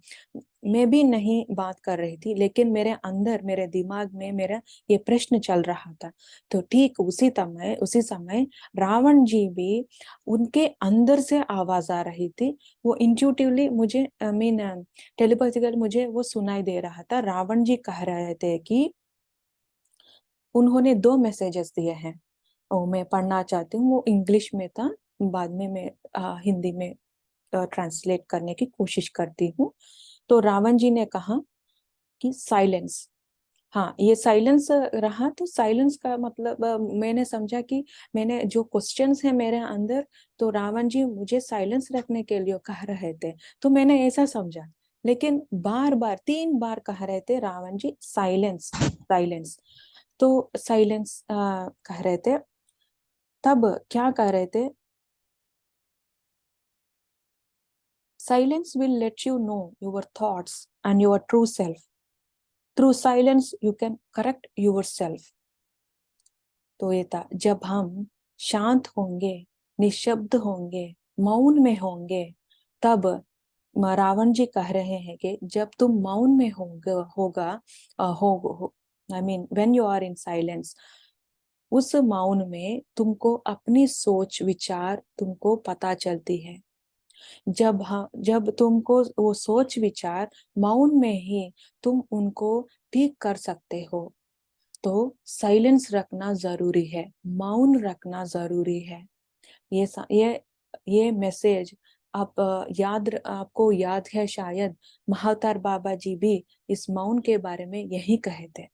B: मैं भी नहीं बात कर रही थी, लेकिन मेरे अंदर, मेरे दिमाग में मेरा ये प्रश्न चल रहा था। तो ठीक उसी समय रावण जी भी, उनके अंदर से आवाज आ रही थी, वो इंट्यूटिवली मुझे, मीन टेलीपैथिकली मुझे वो सुनाई दे रहा था। रावण जी कह रहे थे कि उन्होंने 2 मैसेजेस दिए हैं, और मैं पढ़ना चाहती हूँ, वो इंग्लिश में था, बाद में मैं हिंदी में ट्रांसलेट करने की कोशिश करती हूँ। तो रावण जी ने कहा कि साइलेंस। हाँ, ये साइलेंस रहा, तो साइलेंस का मतलब मैंने समझा कि मैंने जो क्वेश्चंस है मेरे अंदर, तो रावण जी मुझे साइलेंस रखने के लिए कह रहे थे, तो मैंने ऐसा समझा। लेकिन बार बार 3 बार कह रहे थे रावण जी, साइलेंस साइलेंस। तो साइलेंस कह रहे थे, तब क्या कह रहे थे, silence will let you know your thoughts and your true self, through silence you can correct your self. तो ये था, जब हम शांत होंगे, निशब्द होंगे, मौन में होंगे, तब रावण जी कह रहे हैं कि जब तुम मौन में होगा, I mean when you are in silence, उस मौन में तुमको अपनी सोच विचार तुमको पता चलती है। जब तुमको वो सोच विचार मौन में ही तुम उनको ठीक कर सकते हो। तो साइलेंस रखना जरूरी है, मौन रखना जरूरी है। ये मैसेज आपको याद है शायद महावतार बाबा जी भी इस मौन के बारे में यही कहे थे।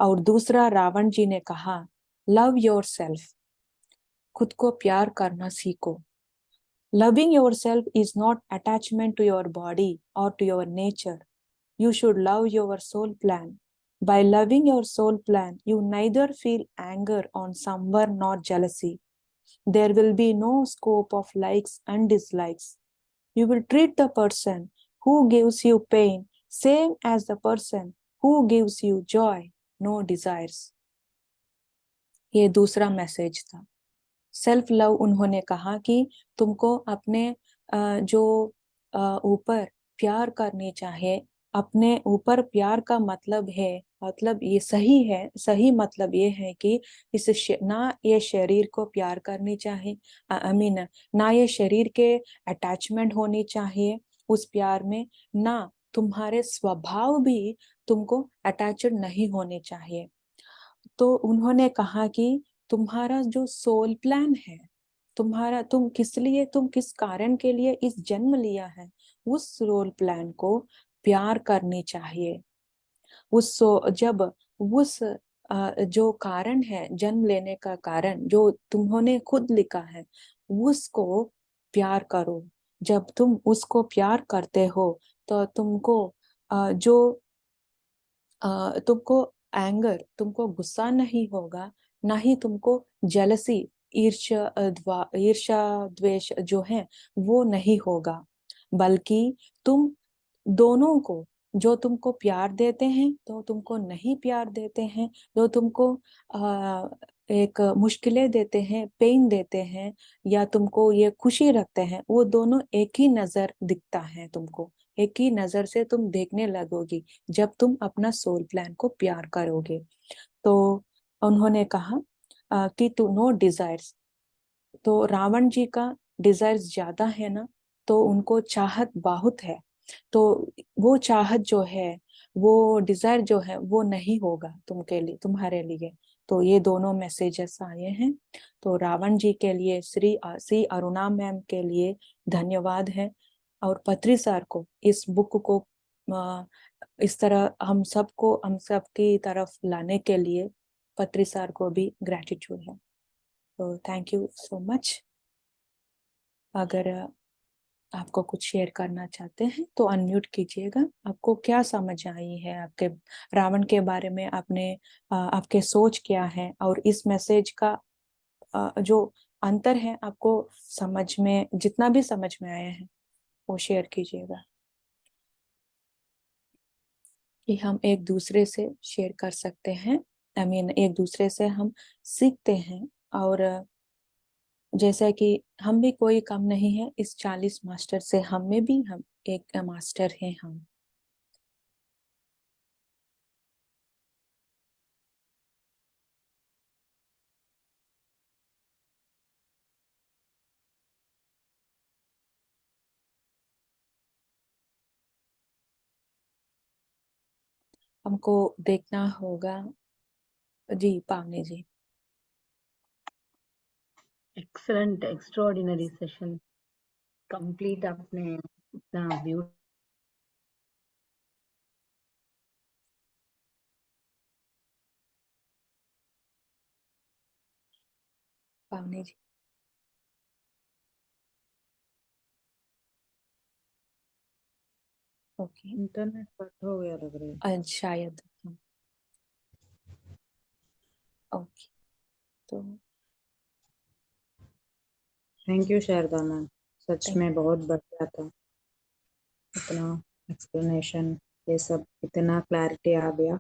B: और दूसरा, रावण जी ने कहा, लव योर सेल्फ, खुद को प्यार करना सीखो। Loving yourself is not attachment to your body और to your nature. You should love your soul plan. By loving your soul plan, you neither feel anger on someone nor jealousy. There will be no scope of likes and dislikes. You will treat the person who gives you pain same as the person who gives you joy, no desires. ये दूसरा message था। Self love उन्होंने कहा कि तुमको अपने जो ऊपर प्यार करनी चाहिए। अपने ऊपर प्यार का मतलब है, मतलब ये सही है, सही मतलब ये है कि ना ये शरीर को प्यार करनी चाहिए, आई मीन ना ये शरीर के अटैचमेंट होनी चाहिए उस प्यार में, ना तुम्हारे स्वभाव भी तुमको अटैचड नहीं होने चाहिए। तो उन्होंने कहा कि तुम्हारा जो सोल प्लान है, तुम किस लिए, तुम किस कारण के लिए इस जन्म लिया है, उस सोल प्लान को प्यार करनी चाहिए। जब उस जो कारण है जन्म लेने का कारण जो तुम्होंने खुद लिखा है, उसको प्यार करो। जब तुम उसको प्यार करते हो तो जो तुमको एंगर, तुमको गुस्सा नहीं होगा, ना ही तुमको जेलसी, ईर्ष्या द्वेष जो है वो नहीं होगा। बल्कि तुम दोनों को, जो तुमको प्यार देते हैं तो तुमको नहीं प्यार देते हैं, जो तुमको एक मुश्किलें देते हैं, पेन देते हैं, या तुमको ये खुशी रखते हैं, वो दोनों एक ही नजर दिखता है तुमको, एक ही नजर से तुम देखने लगोगी जब तुम अपना सोल प्लान को प्यार करोगे। तो उन्होंने कहा कि टू नो डिजायर्स। तो रावण जी का डिजायर्स ज्यादा है ना, तो उनको चाहत बहुत है, तो वो चाहत जो है, वो डिजायर जो है वो नहीं होगा तुमके लिए, तुम्हारे लिए। तो ये दोनों मैसेजेस आए हैं। तो रावण जी के लिए सी अरुणा मैम के लिए धन्यवाद है, और पत्री सर को इस बुक को इस तरह हम सब की तरफ लाने के लिए पत्री सर को भी ग्रेटिट्यूड है। तो थैंक यू सो मच। अगर आपको कुछ शेयर करना चाहते हैं तो अनम्यूट कीजिएगा। आपको क्या समझ आई है, आपके रावण के बारे में आपके सोच क्या है, और इस मैसेज का जो अंतर है आपको समझ में, जितना भी समझ में आया है वो शेयर कीजिएगा, कि हम एक दूसरे से शेयर कर सकते हैं। आई मीन एक दूसरे से हम सीखते हैं, और जैसा कि हम भी कोई कम नहीं है इस 40 मास्टर से, हम में भी हम एक मास्टर हैं। हमको देखना होगा। जी पावनी जी।
A: एक्सलेंट, एक्स्ट्राऑर्डिनरी सेशन कंप्लीट, आपने इतना व्यू
B: पावनी जी। ओके।
C: इंटरनेट कट हो गया लग रहा है।
B: शायद ओके। तो
C: थैंक यू शारदा मैम, सच
B: thank-
C: में बहुत बढ़िया था। इतना एक्सप्लेनेशन, ये सब इतना क्लैरिटी आ गया,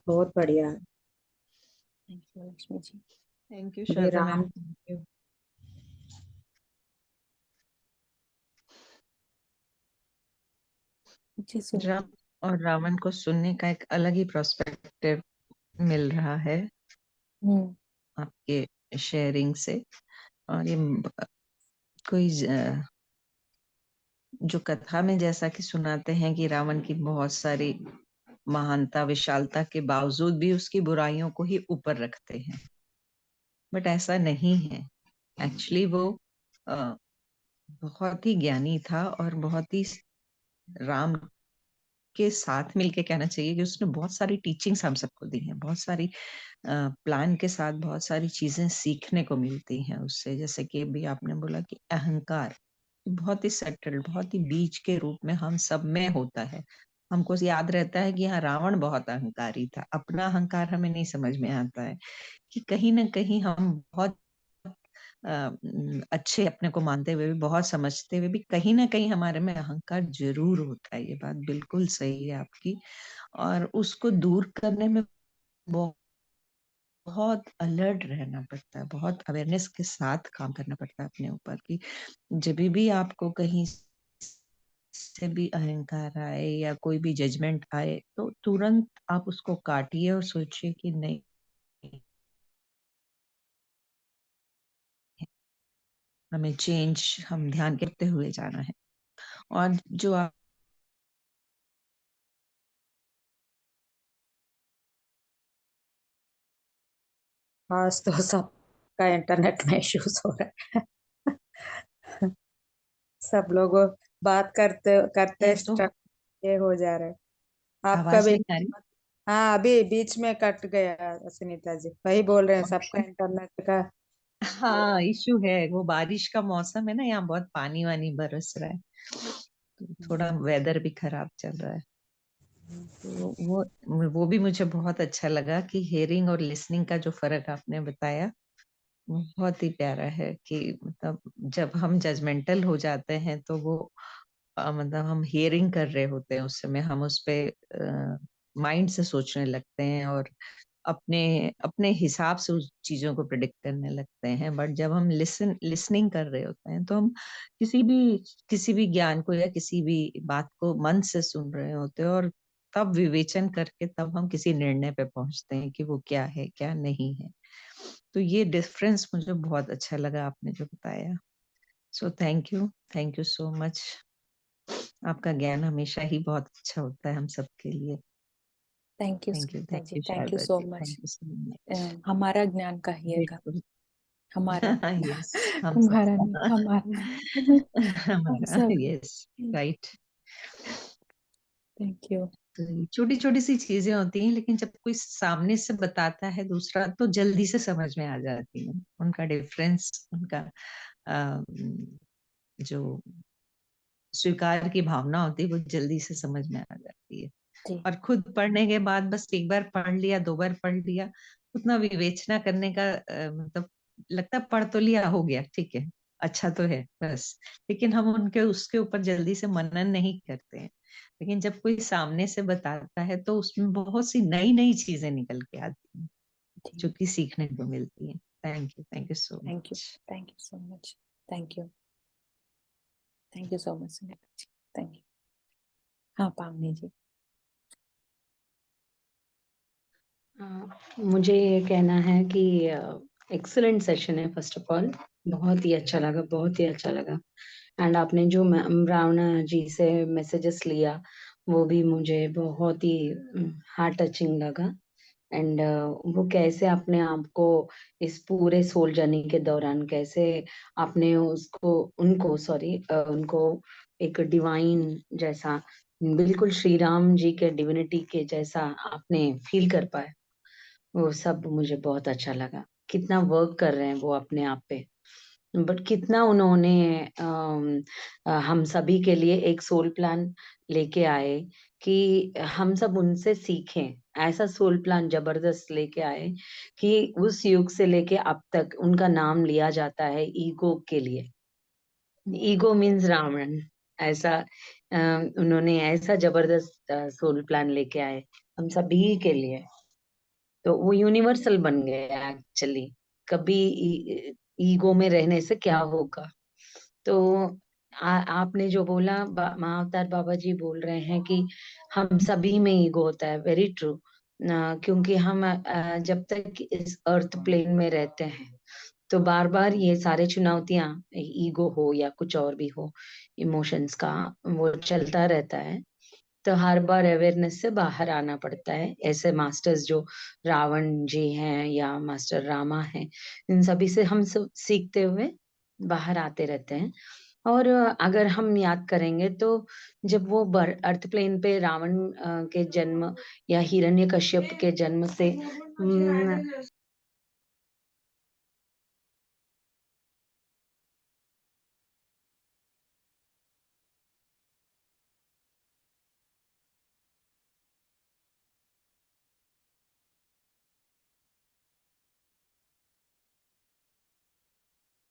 C: बहुत बढ़िया है।
B: Thank you Lakshmi ji.
D: Thank you
C: अभी
D: Sharda
C: Ram,
D: ma'am, thank you.
B: जी सुनिए।
D: राम और रावण को सुनने का एक अलग ही प्रोस्पेक्टिव मिल रहा है आपके शेयरिंग से। और ये कोई जो कथा में जैसा कि सुनाते हैं कि रावण की बहुत सारी महानता विशालता के बावजूद भी उसकी बुराइयों को ही ऊपर रखते हैं, बट ऐसा नहीं है। एक्चुअली वो अ, बहुत ही ज्ञानी था और बहुत ही राम के साथ मिलके कहना चाहिए कि उसने बहुत सारी टीचिंग्स हम सबको दी हैं, बहुत सारी प्लान के साथ बहुत सारी चीजें सीखने को मिलती हैं उससे। जैसे कि अभी आपने बोला कि अहंकार बहुत ही सटल, बहुत ही बीज के रूप में हम सब में होता है। हमको याद रहता है कि हाँ, रावण बहुत अहंकारी था, अपना अहंकार हमें नहीं समझ में आता है कि कहीं ना कहीं हम बहुत अच्छे अपने को मानते हुए भी, बहुत समझते हुए भी, कहीं ना कहीं हमारे में अहंकार जरूर होता है। ये बात बिल्कुल सही है आपकी। और उसको दूर करने में बहुत बहुत अलर्ट रहना पड़ता है, बहुत अवेयरनेस के साथ काम करना पड़ता है अपने ऊपर कि जब भी आपको कहीं से भी अहंकार आए या कोई भी जजमेंट आए तो तुरंत आप उसको काटिए और सोचिए कि नहीं, हमें चेंज, हम ध्यान करते हुए जाना है। और जो आप
C: आज तो सबका इंटरनेट में इश्यूज हो रहा है। सब लोग बात करते करते
D: है तो
C: स्ट्रक ये हो जा रहा है। आपका
D: आवाज
C: भी?
D: नहीं आ रही।
C: हाँ, अभी बीच में कट गया सुनीता जी, वही बोल रहे हैं सबका इंटरनेट का।
D: हाँ, इशू है, वो बारिश का मौसम है ना, यहाँ बहुत पानी वानी बरस रहा है, तो थोड़ा वेदर भी खराब चल रहा है। तो वो भी मुझे बहुत अच्छा लगा कि हेयरिंग और लिसनिंग का जो फर्क आपने बताया, वो बहुत ही प्यारा है कि मतलब जब हम जजमेंटल हो जाते हैं तो वो मतलब हम हियरिंग कर रहे होते हैं, उस समय हम उस पे माइंड से सोचने लगते हैं और अपने अपने हिसाब से उस चीजों को प्रिडिक्ट करने लगते हैं। बट जब हम लिसनिंग कर रहे होते हैं तो हम किसी भी ज्ञान को या किसी भी बात को मन से सुन रहे होते हैं और तब विवेचन करके तब हम किसी निर्णय पे पहुंचते हैं कि वो क्या है क्या नहीं है। तो ये डिफरेंस मुझे बहुत अच्छा लगा आपने जो बताया। सो थैंक यू सो मच। आपका ज्ञान हमेशा ही बहुत अच्छा होता है हम सबके लिए।
B: Thank you
D: thank
B: Sunita ji,
D: you
B: thank you
D: Sharda
B: so
D: ji,
B: much.
D: Thank you so much.
B: हमारा ज्ञान कहिएगा,
D: बिल्कुल।
B: हमारा
D: यस, हम
B: तुम्हारा नहीं,
D: सब
B: हमारा। हम
D: हमारा,
B: सब।
D: Yes, right.
B: Thank you.
D: तो छोटी छोटी सी चीजें होती हैं लेकिन जब कोई सामने से बताता है दूसरा तो जल्दी से समझ में आ जाती है उनका डिफरेंस, उनका जो स्वीकार की भावना होती है वो जल्दी से समझ में आ जाती है।
B: जी
D: और खुद पढ़ने के बाद बस एक बार पढ़ लिया, दो बार पढ़ लिया, उतना विवेचना करने का मतलब लगता है पढ़ तो लिया, हो गया, ठीक है, अच्छा तो है, बस। लेकिन हम उनके उसके ऊपर जल्दी से मनन नहीं करते हैं। लेकिन जब कोई सामने से बताता है तो उसमें बहुत सी नई नई चीजें निकल के आती हैं जो
B: जी।
D: कि सीखने को मिलती है। Thank you so
B: thank you,
D: much.
B: Thank you so much. Thank you so much Sunita ji, thank you. हाँ पावनी जी।
A: मुझे ये कहना है कि एक्सीलेंट सेशन है। फर्स्ट ऑफ ऑल बहुत ही अच्छा लगा, बहुत ही अच्छा लगा। एंड आपने जो रावणा जी से मैसेजेस लिया वो भी मुझे बहुत ही हार्ट टचिंग लगा। एंड वो कैसे अपने आप को इस पूरे सोल जर्नी के दौरान कैसे आपने उसको उनको सॉरी उनको एक डिवाइन जैसा, बिल्कुल श्री राम जी के डिविनिटी के जैसा आपने फील कर पाए। वो सब मुझे बहुत अच्छा लगा। कितना वर्क कर रहे हैं वो अपने आप पे, बट कितना उन्होंने हम सभी के लिए एक सोल प्लान लेके आए कि हम सब उनसे सीखें। ऐसा सोल प्लान जबरदस्त लेके आए कि उस युग से लेके अब तक उनका नाम लिया जाता है ईगो के लिए। Ego means Ravan. ऐसा उन्होंने ऐसा जबरदस्त सोल प्लान लेके आए हम सभी के लिए। तो वो यूनिवर्सल बन गए एक्चुअली। कभी ईगो में रहने से क्या होगा। तो आपने जो बोला, महाअवतार बाबा जी बोल रहे हैं कि हम सभी में ईगो होता है। Very true. क्योंकि हम जब तक इस अर्थ प्लेन में रहते हैं तो बार बार ये सारे चुनौतियां, ईगो हो या कुछ और भी हो, इमोशंस का, वो चलता रहता है। तो हर बार अवेयरनेस से बाहर आना पड़ता है। ऐसे मास्टर्स जो रावण जी हैं या मास्टर रामा हैं, इन सभी से हम सब सीखते हुए बाहर आते रहते हैं। और अगर हम याद करेंगे तो जब वो अर्थ प्लेन पे रावण के जन्म या हिरण्यकश्यप के जन्म से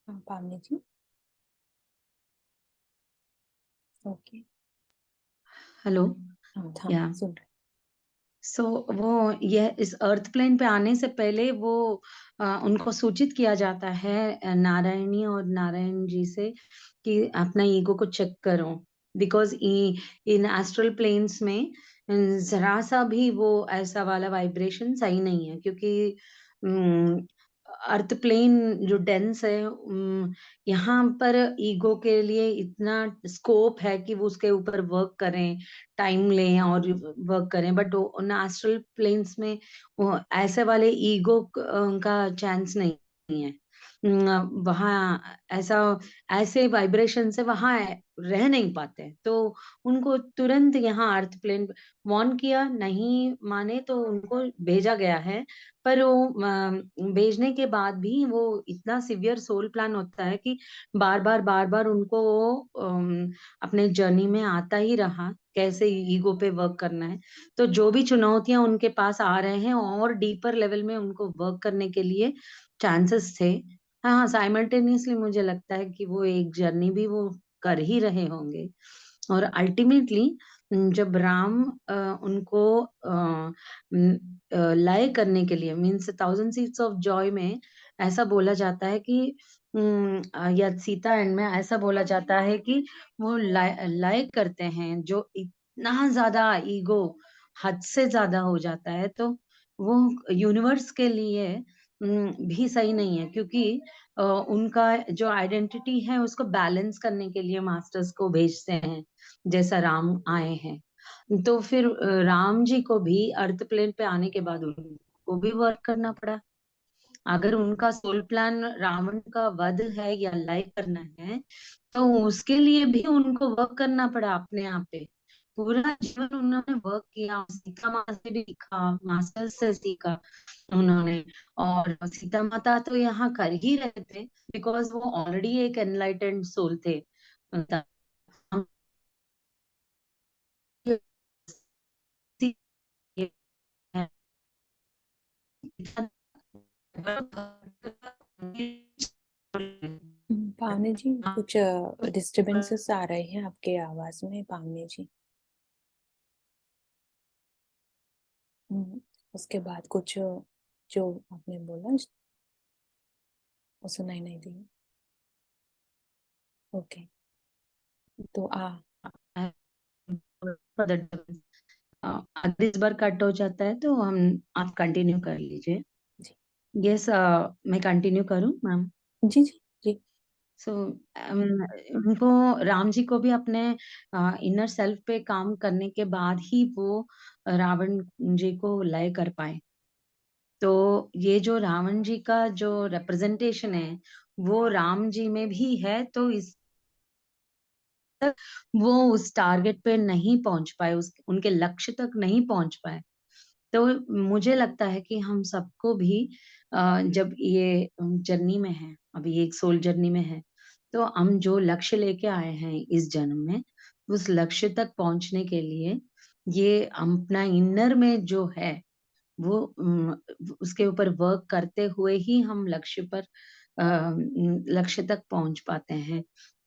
B: हाँ पावनी जी। ओके।
A: हेलो
B: हाँ हाँ
A: या
B: सुन रहे।
A: सो वो यह इस अर्थ प्लेन पे आने से पहले वो उनको सूचित किया जाता है नारायणी और नारायण जी से कि अपना ईगो को चेक करो, बिकॉज इन एस्ट्रल प्लेन्स में जरा सा भी वो ऐसा वाला वाइब्रेशन सही नहीं है, क्योंकि अर्थ प्लेन जो डेंस है, यहाँ पर ईगो के लिए इतना स्कोप है कि वो उसके ऊपर वर्क करें, टाइम लें और वर्क करें, बट उन एस्ट्रल प्लेन्स में वो ऐसे वाले ईगो का चांस नहीं है। वहाँ ऐसा ऐसे वाइब्रेशन से वहां रह नहीं पाते, तो उनको तुरंत यहाँ अर्थ प्लेन वार्न किया, नहीं माने तो उनको भेजा गया है। पर वो भेजने के बाद भी वो इतना सिवियर सोल प्लान होता है कि बार बार उनको अपने जर्नी में आता ही रहा कैसे ईगो पे वर्क करना है। तो जो भी चुनौतियां उनके पास आ रहे हैं और डीपर लेवल में उनको वर्क करने के लिए चांसेस थे। हाँ, साइमल्टेनियसली मुझे लगता है कि वो एक जर्नी भी वो कर ही रहे होंगे। और अल्टीमेटली जब राम उनको लय करने के लिए, means thousand seeds of Joy में ऐसा बोला जाता है कि या सीता एंड में ऐसा बोला जाता है कि वो लय करते हैं, जो इतना ज्यादा ईगो हद से ज्यादा हो जाता है, तो वो यूनिवर्स के लिए भी सही नहीं है, क्योंकि उनका जो आइडेंटिटी है उसको बैलेंस करने के लिए मास्टर्स को भेजते हैं, जैसा राम आए हैं। तो फिर राम जी को भी अर्थ प्लेन पे आने के बाद उनको भी वर्क करना पड़ा। अगर उनका सोल प्लान रावण का वध है या लय करना है, तो उसके लिए भी उनको वर्क करना पड़ा अपने आप पे। पूरा जीवन उन्होंने वर्क किया, सीता माँ से भी सीखा, मास्टर से सीखा उन्होंने। और सीता माता तो यहाँ कर ही रहे थे, बिकॉज वो ऑलरेडी एक एनलाइटेंड सोल थे।
B: पावनी जी कुछ डिस्टरबेंसेस आ रहे हैं आपके आवाज में पावनी जी। उसके बाद कुछ जो आपने बोला वो सुनाई नहीं दिया। ओके तो
A: अगर इस बार कट हो जाता है तो हम आप कंटिन्यू कर लीजिए।
B: जी
A: यस, मैं कंटिन्यू करूं मैम?
B: जी जी जी।
A: सो उनको, राम जी को भी अपने इनर सेल्फ पे काम करने के बाद ही वो रावण जी को लय कर पाए। तो ये जो रावण जी का जो रिप्रेजेंटेशन है वो राम जी में भी है, तो इस वो उस टारगेट पे नहीं पहुंच पाए, उस उनके लक्ष्य तक नहीं पहुंच पाए। तो मुझे लगता है कि हम सबको भी जब ये जर्नी में है, अभी एक सोल जर्नी में है, तो हम जो लक्ष्य लेके आए हैं इस जन्म में, उस लक्ष्य तक पहुंचने के लिए ये अपना इनर में जो है वो उसके ऊपर वर्क करते हुए ही हम लक्ष्य पर लक्ष्य तक पहुंच पाते हैं।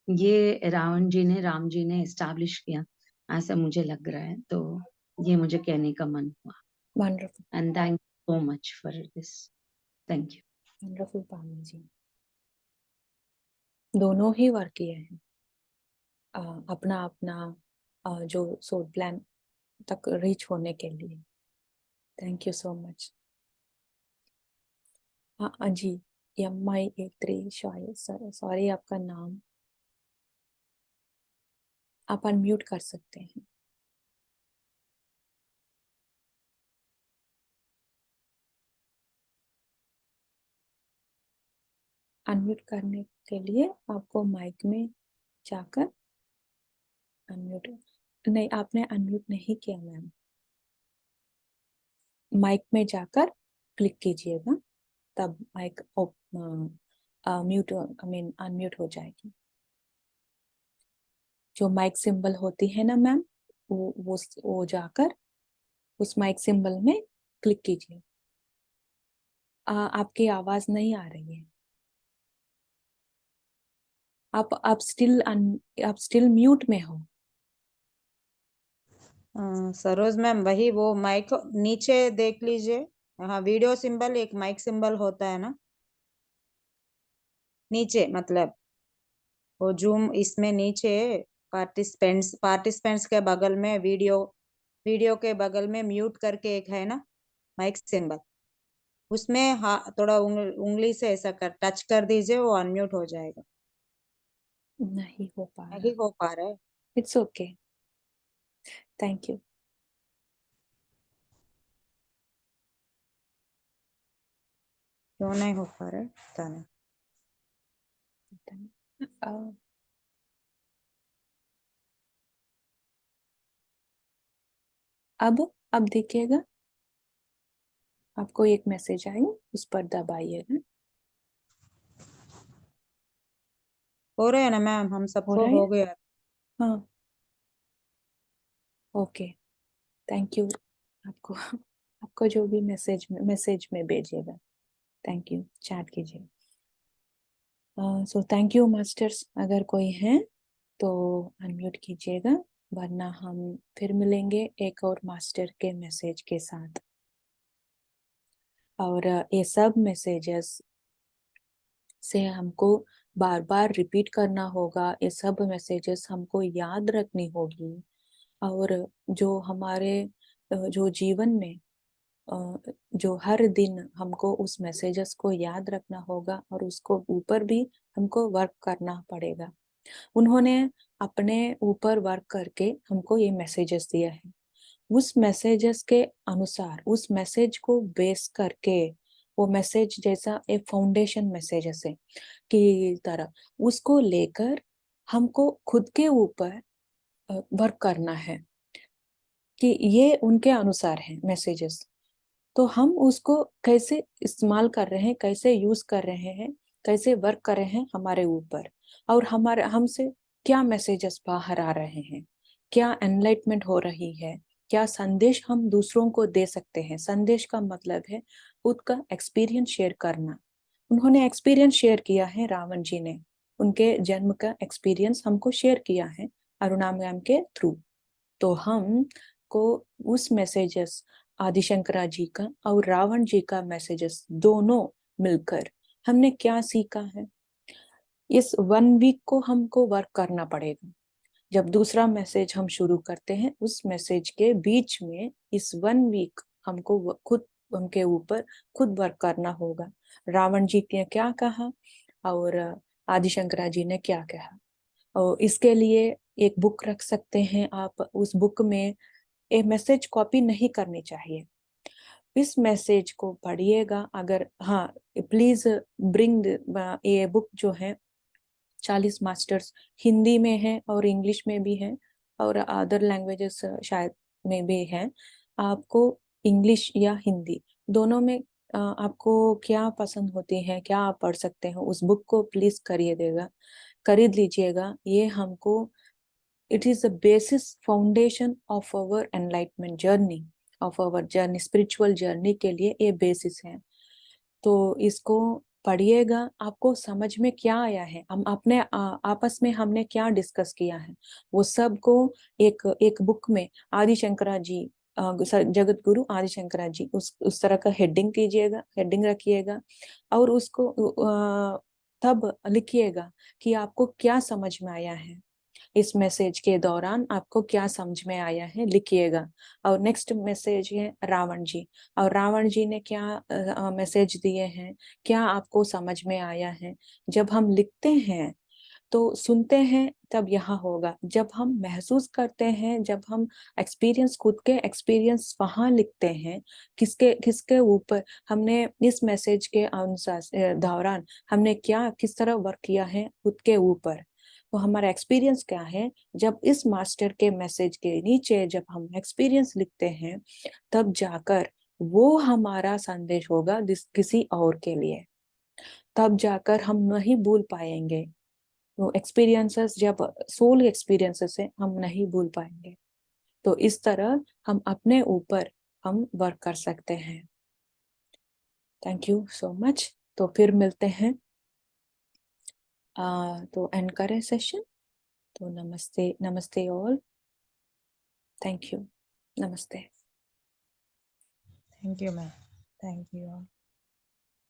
A: ये राम जी ने एस्टैब्लिश किया, ऐसा मुझे लग रहा है। तो ये मुझे कहने का मन हुआ।
B: Wonderful
A: And thank you so much for this. Thank you.
B: Wonderful पावनी जी। दोनों ही वर्क किए हैं अपना अपना जो सोल प्लान तक रीच होने के लिए। Thank you so much. हाँ जी। MI83 सॉरी आपका नाम आप अनम्यूट कर सकते हैं। अनम्यूट करने के लिए आपको माइक में जाकर अनम्यूट, नहीं आपने अनम्यूट नहीं किया मैम, माइक में जाकर क्लिक कीजिएगा तब mic mute I mean unmute हो जाएगी। जो माइक सिंबल होती है ना मैम, वो जाकर उस माइक सिंबल में क्लिक कीजिए। आपकी आवाज नहीं आ रही है, आप स्टिल म्यूट में हो।
C: सरोज मैम वही वो माइक नीचे देख लीजिए। हाँ, वीडियो सिंबल एक माइक सिंबल होता है ना नीचे, मतलब वो जूम इसमें नीचे पार्टिसिपेंट्स के बगल में वीडियो के बगल में म्यूट करके एक है ना माइक सिंबल, उसमें हाँ थोड़ा उंगली से ऐसा टच कर दीजिए, वो अनम्यूट हो जाएगा।
B: नहीं हो पा रहा।
C: नहीं हो पा रहा है।
B: It's okay, thank you.
C: क्यों नहीं हो पा रहा है पता नहीं।
B: अब देखिएगा, आपको एक मैसेज आई, उस पर दबाइएगा।
C: हो रहे है ना मैम, हम
B: हो
C: सबको
B: रहा
C: हो
B: है?
C: गया।
B: हाँ, ओके, थैंक यू। आपको जो भी मैसेज में भेजिएगा, थैंक यू, चैट कीजिए। सो थैंक यू मास्टर्स, अगर कोई है तो अनम्यूट कीजिएगा, वरना हम फिर मिलेंगे एक और मास्टर के मैसेज के साथ। और ये सब मैसेजेस से हमको बार बार रिपीट करना होगा, ये सब मैसेजेस हमको याद रखनी होगी। और जो हमारे जो जीवन में जो हर दिन हमको उस मैसेजेस को याद रखना होगा और उसको ऊपर भी हमको वर्क करना पड़ेगा। उन्होंने अपने ऊपर वर्क करके हमको ये मैसेजेस दिया है। उस मैसेजेस के अनुसार, उस मैसेज को बेस करके, वो मैसेज जैसा एक फाउंडेशन मैसेजेस है की तरह, उसको लेकर हमको खुद के ऊपर वर्क करना है कि ये उनके अनुसार है मैसेजेस। तो हम उसको कैसे इस्तेमाल कर रहे हैं, कैसे यूज कर रहे हैं, कैसे वर्क कर रहे हैं हमारे ऊपर, और हमारे हमसे क्या मैसेजेस बाहर आ रहे हैं, क्या एनलाइटमेंट हो रही है, क्या संदेश हम दूसरों को दे सकते हैं। संदेश का मतलब है खुद का एक्सपीरियंस शेयर करना। उन्होंने एक्सपीरियंस शेयर किया है, रावण जी ने उनके जन्म का एक्सपीरियंस हमको शेयर किया है अरुणा मैम के थ्रू। तो हम को उस मैसेजेस, आदिशंकरा जी का और रावण जी का मैसेजेस दोनों मिलकर हमने क्या सीखा है, इस 1 वीक को हमको वर्क करना पड़ेगा। जब दूसरा मैसेज हम शुरू करते हैं, उस मैसेज के बीच में इस 1 वीक हमको खुद उनके ऊपर खुद वर्क करना होगा। रावण जी ने क्या कहा और आदिशंकरा जी ने क्या कहा, और इसके लिए एक बुक रख सकते हैं आप। उस बुक में ये मैसेज कॉपी नहीं करनी चाहिए, इस मैसेज को पढ़िएगा। अगर हाँ, प्लीज ब्रिंग ये बुक जो है 40 मास्टर्स हिंदी में है और इंग्लिश में भी है और अदर लैंग्वेजेस शायद में भी है। आपको इंग्लिश या हिंदी दोनों में आपको क्या पसंद होती है, क्या आप पढ़ सकते हो, उस बुक को प्लीज खरीद लीजिएगा। ये हमको, it is the basis foundation of our enlightenment journey, of our journey, spiritual journey के लिए ये बेसिस है। तो इसको पढ़िएगा, आपको समझ में क्या आया है, हम अपने आपस में हमने क्या डिस्कस किया है, वो सब को एक बुक में आदिशंकरा जी, जगत गुरु आदिशंकरा जी, उस तरह का हेडिंग रखिएगा और उसको तब लिखिएगा कि आपको क्या समझ में आया है, इस मैसेज के दौरान आपको क्या समझ में आया है, लिखिएगा। और नेक्स्ट मैसेज है रावण जी, और रावण जी ने क्या मैसेज दिए हैं, क्या आपको समझ में आया है। जब हम लिखते हैं तो सुनते हैं तब यहाँ होगा, जब हम महसूस करते हैं, जब हम एक्सपीरियंस, खुद के एक्सपीरियंस वहां लिखते हैं, किसके किसके ऊपर हमने इस मैसेज के अनुसार दौरान हमने क्या किस तरह वर्क किया है खुद के ऊपर, तो हमारा एक्सपीरियंस क्या है, जब इस मास्टर के मैसेज के नीचे जब हम एक्सपीरियंस लिखते हैं तब जाकर वो हमारा संदेश होगा किसी और के लिए, तब जाकर हम नहीं भूल पाएंगे। वो एक्सपीरियंसेस जब सोल एक्सपीरियंसेस है हम नहीं भूल पाएंगे। तो इस तरह हम अपने ऊपर हम वर्क कर सकते हैं। Thank you so much. तो फिर मिलते हैं, तो एंड करें सेशन। तो नमस्ते, नमस्ते ऑल, थैंक यू, नमस्ते।
C: Thank you ma'am, thank you.